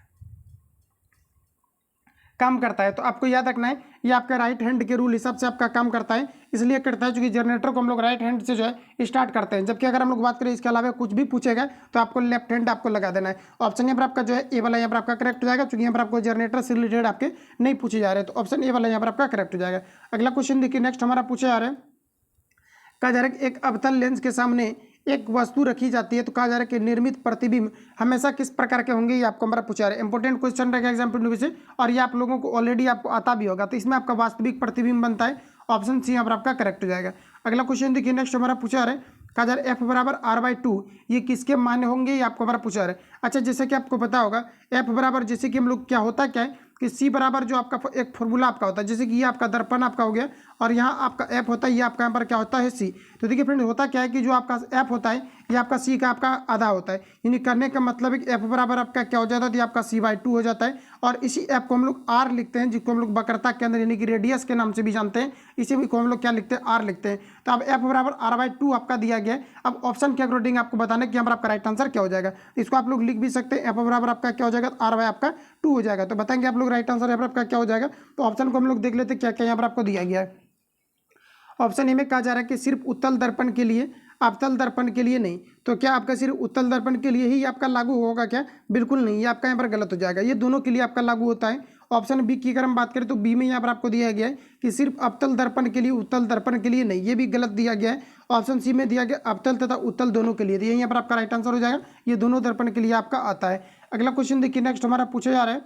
काम करता है। तो आपको याद रखना है ये आपका राइट हैंड के रूल हिसाब से आपका काम करता है, इसलिए करता है क्योंकि जनरेटर को हम लोग राइट हैंड से जो है स्टार्ट करते हैं। जबकि अगर हम लोग बात करें इसके अलावा कुछ भी पूछेगा तो आपको लेफ्ट हैंड आपको लगा देना है। ऑप्शन यहाँ पर आपका जो है ए वाला यहाँ पर आपका करेक्ट हो जाएगा, क्योंकि यहाँ पर आपको जनरेटर से रिलेटेड आपके नहीं पूछे जा रहे हैं। तो ऑप्शन ए वाला यहाँ पर आपका करेक्ट हो जाएगा। अगला क्वेश्चन देखिए, नेक्स्ट हमारा पूछे जा रहा है, कहा जा रहा है कि एक अवतल लेंस के सामने एक वस्तु रखी जाती है, तो कहा जा रहा है कि निर्मित प्रतिबिंब हमेशा किस प्रकार के होंगे, ये आपको हमारा पूछा रहा है। इंपॉर्टेंट क्वेश्चन रहेगा एग्जाम पॉइंट ऑफ व्यू से, और ये आप लोगों को ऑलरेडी आपको आता भी होगा। तो इसमें आपका वास्तविक प्रतिबिंब बनता है, ऑप्शन सी यहाँ पर आपका करेक्ट हो जाएगा। अगला क्वेश्चन देखिए, नेक्स्ट हमारा पूछा रहा है, कहा जा रहा है एफ बराबर r/2 ये किसके मान्य होंगे, ये आपको हमारा पूछा रहा है। अच्छा जैसे कि आपको पता होगा एफ बराबर जैसे कि हम लोग क्या होता क्या है कि सी बराबर जो आपका एक फॉर्मूला आपका होता है, जैसे कि ये आपका दर्पण आपका हो गया और यहाँ आपका एफ होता है, ये आपका यहाँ पर क्या होता है सी। तो देखिए फ्रेंड होता क्या है कि जो आपका एफ होता है ये आपका सी का आपका आधा होता है, यानी करने का मतलब है कि एफ बराबर आपका क्या हो जाता है, ये आपका c/2 हो जाता है। और इसी एफ को हम लोग आर लिखते हैं, जिसको हम लोग वक्रता के अंदर यानी कि रेडियस के नाम से भी जानते हैं, इसी को हम लोग क्या लिखते हैं आर लिखते हैं। तो अब एफ बराबर r/2 आपका दिया गया है। अब ऑप्शन के अकॉर्डिंग आपको बताना कि यहाँ पर आपका राइट आंसर क्या हो जाएगा। इसको आप लोग लिख भी सकते हैं, एफ बराबर आपका क्या हो जाएगा r/ आपका 2 हो जाएगा। तो बताएंगे आप लोग राइट आंसर यहाँ पर आपका क्या हो जाएगा। तो ऑप्शन को हम लोग देख लेते हैं क्या क्या यहाँ पर आपको दिया गया है। ऑप्शन ए में कहा जा रहा है कि सिर्फ उत्तल दर्पण के लिए, अवतल दर्पण के लिए नहीं। तो क्या आपका सिर्फ उत्तल दर्पण के लिए ही आपका लागू होगा क्या, बिल्कुल नहीं, ये आपका यहाँ पर गलत हो जाएगा। ये दोनों के लिए आपका लागू होता है। ऑप्शन बी की अगर हम बात करें तो बी में यहाँ पर आपको दिया गया है कि सिर्फ अवतल दर्पण के लिए, उत्तल दर्पण के लिए नहीं, ये भी गलत दिया गया है। ऑप्शन सी में दिया गया अवतल तथा उत्तल दोनों के लिए, तो ये यहाँ पर आपका राइट आंसर हो जाएगा, ये दोनों दर्पण के लिए आपका आता है। अगला क्वेश्चन देखिए, नेक्स्ट हमारा पूछा जा रहा है,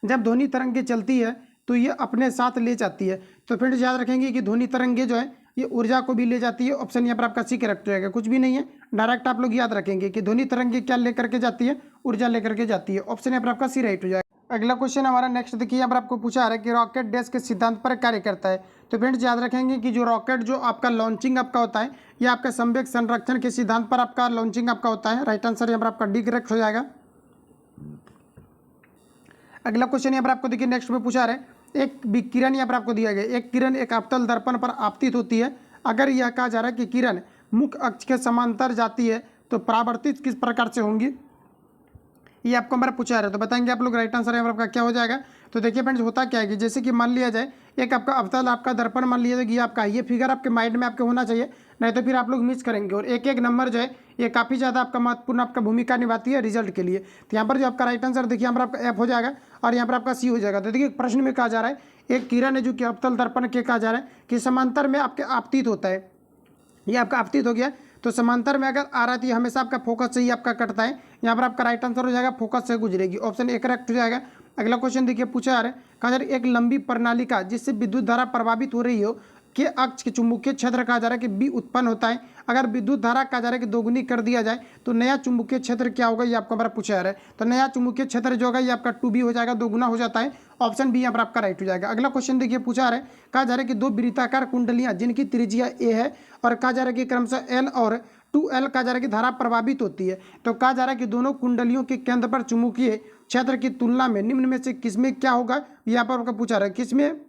जब ध्वनि तरंगे चलती है तो ये अपने साथ ले जाती है। तो फ्रेंड्स याद रखेंगे कि ध्वनि तरंगे जो है ये ऊर्जा को भी ले जाती है। ऑप्शन यहाँ पर आपका सी करेक्ट हो जाएगा, कुछ भी नहीं है, डायरेक्ट आप लोग याद रखेंगे कि ध्वनि तरंगे क्या लेकर के जाती है, ऊर्जा लेकर के जाती है। ऑप्शन यहाँ पर आपका सी राइट हो जाएगा। अगला क्वेश्चन हमारा नेक्स्ट देखिए, यहाँ पर आपको पूछा रहा है कि रॉकेट डैश के सिद्धांत पर कार्य करता है। तो फ्रेंड्स याद रखेंगे कि जो रॉकेट जो आपका लॉन्चिंग आपका होता है ये आपका संवेग संरक्षण के सिद्धांत पर आपका लॉन्चिंग आपका होता है। राइट आंसर यहाँ पर आपका डी करेक्ट हो जाएगा। अगला क्वेश्चन यहाँ पर आपको देखिए नेक्स्ट में पूछा रहे, एक विकिरण यहाँ पर आपको दिया गया, एक किरण एक अवतल दर्पण पर आपतित होती है। अगर यह कहा जा रहा है कि किरण मुख्य अक्ष के समांतर जाती है तो परावर्तित किस प्रकार से होंगी, ये आपको हमारा पूछा रहा है। तो बताएंगे आप लोग राइट आंसर यहाँ पर आपका क्या हो जाएगा। तो देखिए फ्रेंड्स होता क्या है कि जैसे कि मान लिया जाए एक आपका अवतल आपका दर्पण मान लिया जाए कि आपका ये फिगर आपके माइंड में आपके होना चाहिए, नहीं तो फिर आप लोग मिस करेंगे। और एक एक नंबर जो है ये काफ़ी ज़्यादा आपका महत्वपूर्ण आपका भूमिका निभाती है रिजल्ट के लिए। तो यहाँ पर जो आपका राइट आंसर देखिए यहाँ पर आपका एफ हो जाएगा और यहाँ पर आपका सी हो जाएगा। तो देखिए प्रश्न में कहा जा रहा है एक किरण है जो कि अवतल दर्पण के कहा जा रहा है कि समांतर में आपके आपतित होता है, ये आपका आपतित हो गया। तो समांतर में अगर आ रहा है तो हमेशा आपका फोकस से ही आपका कटता है, यहाँ पर आपका राइट आंसर हो जाएगा फोकस से गुजरेगी। ऑप्शन ए करेक्ट हो जाएगा। अगला क्वेश्चन देखिए पूछा जा रहा है, कहा जा रहा है एक लंबी प्रणालिका जिससे विद्युत धारा प्रभावित हो रही हो के अक्ष के चुंबकीय क्षेत्र कहा जा रहा है कि बी उत्पन्न होता है। अगर विद्युत धारा कहा जा रहा है कि दोगुनी कर दिया जाए तो नया चुंबकीय क्षेत्र क्या होगा, ये आपको हमारा पूछा जा रहा है। तो नया चुंबकीय क्षेत्र जो होगा ये आपका 2b हो जाएगा, दोगुना हो जाता है। ऑप्शन बी यहाँ पर आपका राइट हो जाएगा। अगला क्वेश्चन देखिए पूछा जा रहा है, कहा जा रहा है कि दो वृत्ताकार कुंडलियां जिनकी त्रिज्या ए है और कहा जा रहा है कि क्रमशः एल और 2l कहा जा रहा है कि धारा प्रभावित होती है। तो कहा जा रहा है कि दोनों कुंडलियों के केंद्र पर चुंबकीय क्षेत्र की तुलना में निम्न में से किसमें क्या होगा, यहाँ पर आपका पूछा रहा है किसमें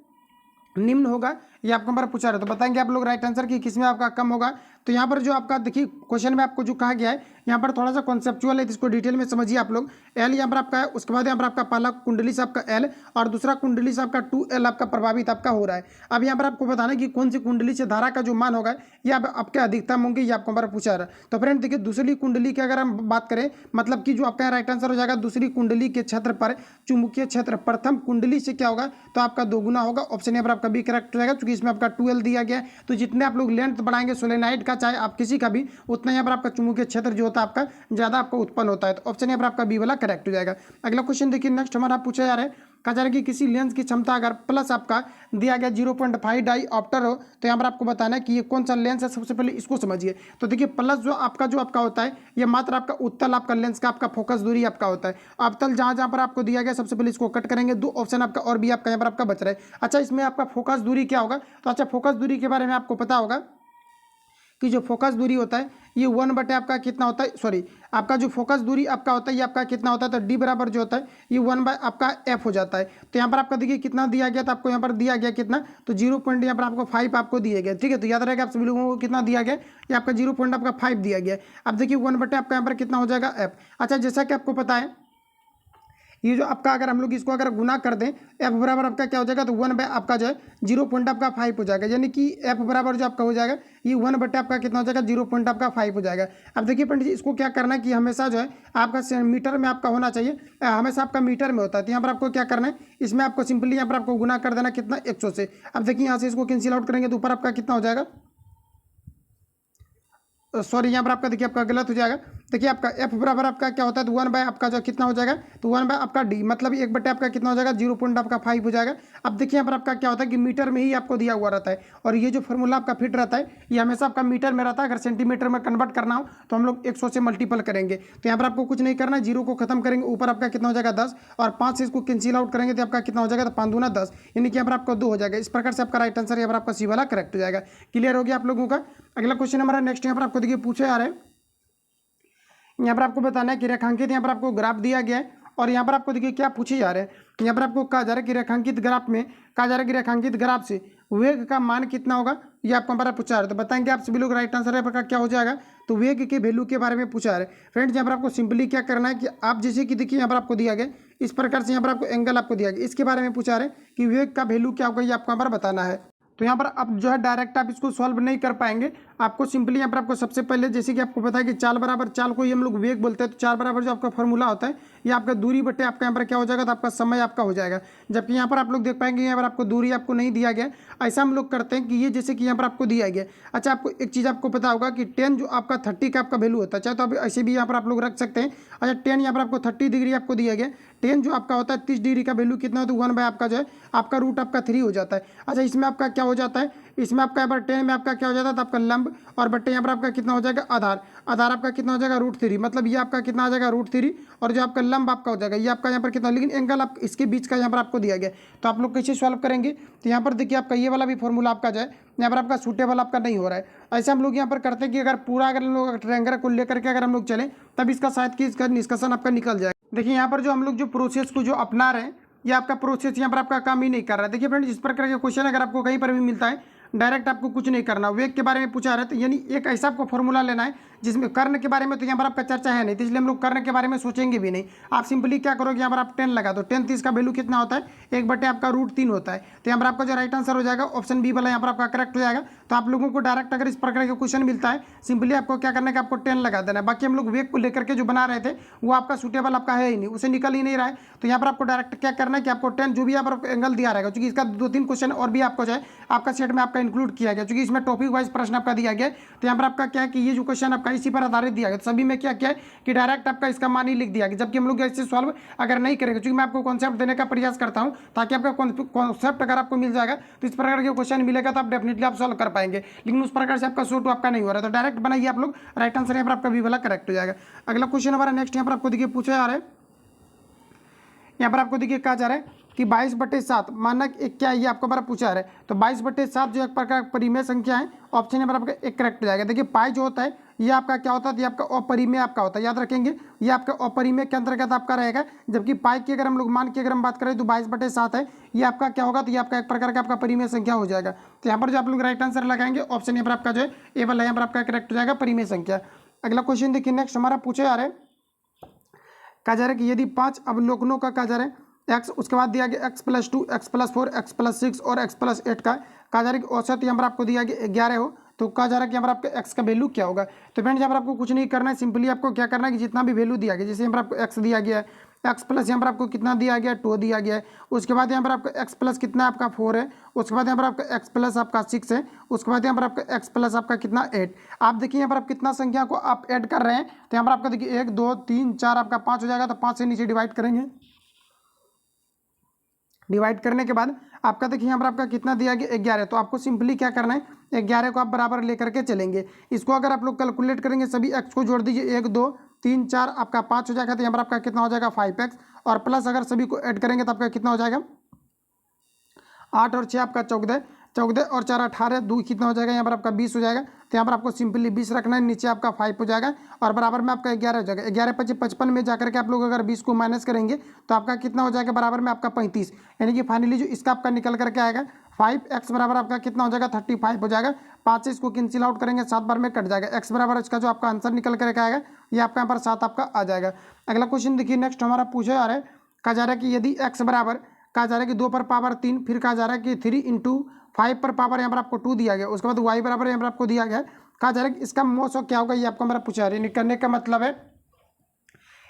निम्न होगा, ये आपको हमारा पूछा रहा है। तो बताएंगे आप लोग राइट आंसर कि किसमें आपका कम होगा। तो यहाँ पर जो आपका देखिए क्वेश्चन में आपको जो कहा गया है यहाँ पर थोड़ा सा कॉन्सेप्चुअल है, इसको डिटेल में समझिए आप लोग। एल यहाँ पर आपका है, उसके बाद यहाँ पर आपका पहला कुंडली से आपका एल और दूसरा कुंडली से आपका 2L आपका प्रभावित आपका हो रहा है। अब यहाँ पर आपको बताना कि कौन सी कुंडली से धारा का जो मान होगा ये आपके अधिकतम होंगे, ये आपको हमारा पूछा रहा है। तो फ्रेंड देखिए दूसरी कुंडली की अगर हम बात करें, मतलब कि जो आपका राइट आंसर हो जाएगा दूसरी कुंडली के क्षेत्र पर चुंबकीय क्षेत्र प्रथम कुंडली से क्या होगा, तो आपका दोगुना होगा। ऑप्शन यहाँ पर आपका बी करेक्ट हो जाएगा, क्योंकि इसमें आपका 2L दिया गया है। तो जितने आप लोग लेंथ बढ़ाएंगे सोलेनाइड का, चाहे आप किसी का भी, उतना यहाँ पर आपका चुंबकीय क्षेत्र जो होता है आपका ज्यादा आपको उत्पन्न होता है। तो ऑप्शन यहाँ पर आपका बी वाला करेक्ट हो जाएगा। अगला क्वेश्चन देखिए नेक्स्ट हमारा पूछा जा रहा है, कहा जा रहा है कि किसी लेंस की क्षमता अगर प्लस आपका दिया गया 0.5 डाईऑप्टर हो, तो यहाँ पर आपको बताना है कि ये कौन सा लेंस है। सबसे पहले इसको समझिए। तो देखिए प्लस जो आपका होता है ये मात्र आपका उत्तल आपका लेंस का आपका फोकस दूरी आपका होता है। अवतल जहाँ जहाँ पर आपको दिया गया सबसे पहले इसको कट करेंगे, 2 ऑप्शन आपका और भी आपका यहाँ पर आपका बच रहा है। अच्छा इसमें आपका फोकस दूरी क्या होगा, तो अच्छा फोकस दूरी के बारे में आपको पता होगा कि जो फोकस दूरी होता है ये 1 आपका कितना होता है, सॉरी आपका जो फोकस दूरी आपका होता है ये आपका कितना होता है, तो डी बराबर जो होता है ये 1 आपका एफ हो जाता है। तो यहाँ पर आपका देखिए कितना दिया गया था, आपको यहाँ पर दिया गया कितना, तो 0. यहाँ पर आपको 5 आपको दिए गए। ठीक है, तो याद रहेगा आप सभी लोगों को कितना दिया गया, ये आपका 0.5 दिया गया। अब देखिए 1 आपका यहाँ पर कितना हो जाएगा एफ। अच्छा जैसा कि आपको पता है ये जो आपका अगर हम लोग इसको अगर गुना कर दें एफ बराबर आपका क्या हो जाएगा, तो 1 आपका जो है 0.5 हो जाएगा। यानी कि एफ बराबर जो आपका हो जाएगा ये 1 आपका कितना हो जाएगा, 0.5 हो जाएगा। अब देखिए पंडित जी इसको क्या करना है कि हमेशा जो है आपका मीटर में आपका होना चाहिए, हमेशा आपका मीटर में होता है। तो यहाँ पर आपको क्या करना है, इसमें आपको सिंपली यहाँ पर आपको गुना कर देना कितना 100 से। अब देखिए यहाँ से इसको कैंसिल आउट करेंगे तो ऊपर आपका कितना हो जाएगा, सॉरी यहाँ पर आपका देखिए आपका गलत हो जाएगा। देखिए आपका एफ बराबर आपका क्या होता है, तो 1 आपका जो कितना हो जाएगा, तो 1 आपका डी मतलब 1 आपका कितना हो जाएगा 0.5 हो जाएगा। अब देखिए यहाँ पर आपका क्या होता है कि मीटर में ही आपको दिया हुआ रहता है, और ये जो फॉर्मूला आपका फिट रहता है ये हमेशा आपका मीटर में रहता है। अगर सेंटीमीटर में कन्वर्ट करना हो तो हम लोग 100 से मल्टीपल करेंगे। तो यहाँ पर आपको कुछ नहीं करना है, 0 को खत्म करेंगे, ऊपर आपका कितना हो जाएगा 10 और 5 से इसको कैंसिल आउट करेंगे तो आपका कितना हो जाएगा, तो 5 दूना 10, यानी कि यहाँ पर आपको 2 हो जाएगा। इस प्रकार से आपका राइट आंसर यहाँ पर आपका सी वाला करेक्ट हो जाएगा। क्लियर हो गया आप लोगों का। अगला क्वेश्चन हमारा नेक्स्ट यहाँ पर आपको देखिए पूछे आ रहे हैं, यहाँ पर आपको बताना है कि रेखांकित यहाँ पर आपको ग्राफ दिया गया है, और यहाँ पर आपको देखिए क्या पूछे जा रहे हैं। यहाँ पर आपको कहा जा रहा है कि रेखांकित ग्राफ में कहा जा रहा है कि रेखांकित ग्राफ से वेग का मान कितना होगा, ये आपको हमारा पूछा रहा है। तो बताएंगे आप सभी लोग राइट आंसर है का क्या हो जाएगा, तो वेग के वैल्यू के बारे में पूछा रहा है। फ्रेंड्स यहाँ पर आपको सिंपली क्या करना है कि आप जैसे कि देखिए यहाँ पर आपको दिया गया इस प्रकार से यहाँ पर आपको एंगल आपको दिया गया, इसके बारे में पूछा रहे हैं कि वेग का वैल्यू क्या होगा, ये आपको यहाँ पर बताना है। तो यहाँ पर अब जो है डायरेक्ट आप इसको सॉल्व नहीं कर पाएंगे, आपको सिंपली यहाँ पर आपको सबसे पहले जैसे कि आपको पता है कि चाल बराबर चाल को ही हम लोग वेग बोलते हैं। तो चाल बराबर जो आपका फॉर्मूला होता है ये आपका दूरी बटे आपका यहाँ पर क्या हो जाएगा, तो आपका समय आपका हो जाएगा। जबकि यहाँ पर आप लोग देख पाएंगे यहाँ पर आपको दूरी आपको नहीं दिया गया। ऐसा हम लोग करते हैं कि ये जैसे कि यहाँ पर आपको दिया गया। अच्छा आपको एक चीज़ आपको पता होगा कि 10 जो आपका 30 का आपका वैल्यू होता है, चाहे तो आप ऐसे भी यहाँ पर आप लोग रख सकते हैं। अच्छा 10 यहाँ पर आपको 30 डिग्री आपको दिया गया, 10 जो आपका होता है 30 डिग्री का वैल्यू कितना होता है, 1 आपका जो है आपका रूट आपका 3 हो जाता है। अच्छा इसमें आपका क्या हो जाता है, इसमें आपका यहाँ पर 10 में आपका क्या हो जाता है, तो आपका लंब और बट्टे यहाँ पर आपका कितना हो जाएगा आधार, आधार आपका कितना हो जाएगा √3, मतलब ये आपका कितना आ जाएगा √3, और जो आपका लंब आपका हो जाएगा ये आपका यहाँ पर कितना, लेकिन एंगल आप इसके बीच का यहाँ पर आपको दिया गया। तो आप लोग कैसे सॉल्व करेंगे, तो यहाँ पर देखिए आपका ये वाला भी फॉर्मूला आपका जो है यहाँ पर आपका सूटेबल आपका नहीं हो रहा है। ऐसे हम लोग यहाँ पर करते हैं कि अगर पूरा अगर हम लोग ट्रायंगल को लेकर के अगर हम लोग चलें तब इसका शायद कि इसका निष्कर्षण आपका निकल जाए। देखिए यहाँ पर जो हम लोग जो प्रोसेस को जो अपना रहे हैं ये आपका प्रोसेस यहाँ पर आपका काम ही नहीं कर रहा है। देखिए फ्रेंड्स इस प्रकार का क्वेश्चन अगर आपको कहीं पर भी मिलता है डायरेक्ट आपको कुछ नहीं करना, वेग के बारे में पूछा रहा है तो यानी एक ऐसा आपको फॉर्मूला लेना है जिसमें कर्ण के बारे में तो यहाँ पर आपका चर्चा है नहीं, तो इसलिए हम लोग कर्ण के बारे में सोचेंगे भी नहीं। आप सिंपली क्या करोगे, यहाँ पर आप 10 लगा दो, 10 30 का वैल्यू कितना होता है, 1 बटे आपका √3 होता है। तो यहाँ पर आपका जो राइट आंसर हो जाएगा ऑप्शन बी वाला यहाँ पर आपका करेक्ट हो जाएगा। तो आप लोगों को डायरेक्ट अगर इस प्रकार का क्वेश्चन मिलता है सिंपली आपको क्या करना है कि आपको 10 लगा देना है। बाकी हम लोग वेग को लेकर के जो बना रहे थे वो आपका सूटेबल आपका है ही नहीं, उसे निकल ही नहीं रहा है। तो यहाँ पर आपको डायरेक्ट क्या करना है कि आपको 10 जो भी यहाँ पर एंगल दिया रहेगा, क्योंकि इसका 2-3 क्वेश्चन और भी आपको जो है आपका सेट में आपका इंक्लूड किया गया, क्योंकि इसमें टॉपिक वाइज प्रश्न आपका दिया गया। तो यहाँ पर आपका क्या है कि ये जो क्वेश्चन आपका इसी पर आधारित दिया गया, तो सभी में क्या क्या है कि डायरेक्ट आपका इसका मान ही लिख दिया गया, जबकि हम लोग ऐसे सॉल्व अगर नहीं करेंगे, क्योंकि मैं आपको कॉन्सेप्ट देने का प्रयास करता हूँ ताकि आपका कॉन्सेप्ट अगर आपको मिल जाएगा तो इस प्रकार के क्वेश्चन मिलेगा तो आप डेफिनेटली आप सॉल्व कर पाएंगे। लेकिन उस प्रकार से आपका शो टू आपका नहीं हो रहा है, तो डायरेक्ट बनाइए आप लोग, राइट आंसर यहाँ पर आपका बी वाला करेक्ट हो जाएगा। अगला क्वेश्चन हमारा नेक्स्ट यहाँ पर आपको देखिए पूछा जा रहा है, यहाँ पर आपको देखिए कहा जा रहा है कि 22/7 मानक एक क्या है, ये आपको हमारा पूछा है। तो 22/7 जो एक प्रकार परिमेय संख्या है, ऑप्शन नंबर आपका एक करेक्ट हो जाएगा। देखिए पाई जो होता है ये आपका क्या होता है, ये आपका अपरिमेय आपका होता है, याद रखेंगे ये आपका अपरिमेय के अंतर्गत आपका रहेगा। जबकि पाई की अगर हम लोग मान की अगर हम बात करें तो 22/7 है, ये आपका क्या होगा, तो ये आपका एक प्रकार का आपका परिमेय संख्या हो जाएगा। तो यहाँ पर जो आप लोग राइट आंसर लगाएंगे ऑप्शन यहाँ पर आपका जो है ए वाला यहाँ पर आपका करेक्ट हो जाएगा, परिमेय संख्या। अगला क्वेश्चन देखिए नेक्स्ट हमारा पूछे जा रहा है, कहा जा रहा है कि यदि 5 अवलोकनों का कहा जा रहा है एक्स, उसके बाद दिया गया x+2, x+4, x+6 और x+8 का कहा जा रहा है कि औसत यहाँ पर आपको दिया गया 11 हो, तो कहा जा रहा है कि यहाँ पर आपका x का वैल्यू क्या होगा। तो फ्रेंड्स यहाँ पर आपको कुछ नहीं करना है, सिंपली आपको क्या करना है कि जितना भी वैल्यू दिया गया, जैसे यहाँ पर आपको x दिया गया है, x प्लस यहाँ पर आपको कितना दिया गया 2 दिया गया है, उसके बाद यहाँ पर आपका x प्लस कितना आपका 4 है, उसके बाद यहाँ पर आपका x प्लस आपका 6 है, उसके बाद यहाँ पर आपका x प्लस आपका कितना 8। आप देखिए यहाँ पर आप कितना संख्या को आप ऐड कर रहे हैं, तो यहाँ पर आपका देखिए 1 2 3 4 आपका 5 हो जाएगा, तो 5 से नीचे डिवाइड करेंगे। डिवाइड करने के बाद आपका देखिए यहाँ पर आपका कितना दिया गया 11, तो आपको सिंपली क्या करना है 11 को आप बराबर लेकर के चलेंगे। इसको अगर आप लोग कैलकुलेट करेंगे सभी x को जोड़ दीजिए 1 2 3 4 आपका 5 हो जाएगा, तो यहाँ पर आपका कितना हो जाएगा 5x, और प्लस अगर सभी को ऐड करेंगे तो आपका कितना हो जाएगा 8 और 6 आपका 14 और 4 18, 2 कितना हो जाएगा यहाँ पर आपका 20 हो जाएगा। तो यहाँ पर आपको सिंपली 20 रखना है, नीचे आपका 5 हो जाएगा और बराबर में आपका 11 हो जाएगा। 11 25 55 में जाकर के आप लोग अगर 20 को माइनस करेंगे तो आपका कितना हो जाएगा बराबर में आपका 35, यानी कि फाइनली जो इसका आपका निकल करके आएगा 5x बराबर आपका कितना हो जाएगा 35 हो जाएगा। 5 से इसको कैंसिल आउट करेंगे 7 बार में कट जाएगा, x बराबर इसका जो आपका आंसर निकल करके आएगा ये आपका यहाँ पर 7 आपका आ जाएगा। अगला क्वेश्चन देखिए नेक्स्ट हमारा पूछा जा रहा है, कहा जा रहा है कि यदि x बराबर कहा जा रहा है कि 2 पर पावर 3, फिर कहा जा रहा है कि 3 × 5 पर पावर यहाँ पर आपको 2 दिया गया, उसके बाद y बराबर यहाँ पर आपको दिया गया, कहा जा रहा है कि इसका मोसो क्या होगा, ये आपको हमारा पूछा जा रहा है। करने का मतलब है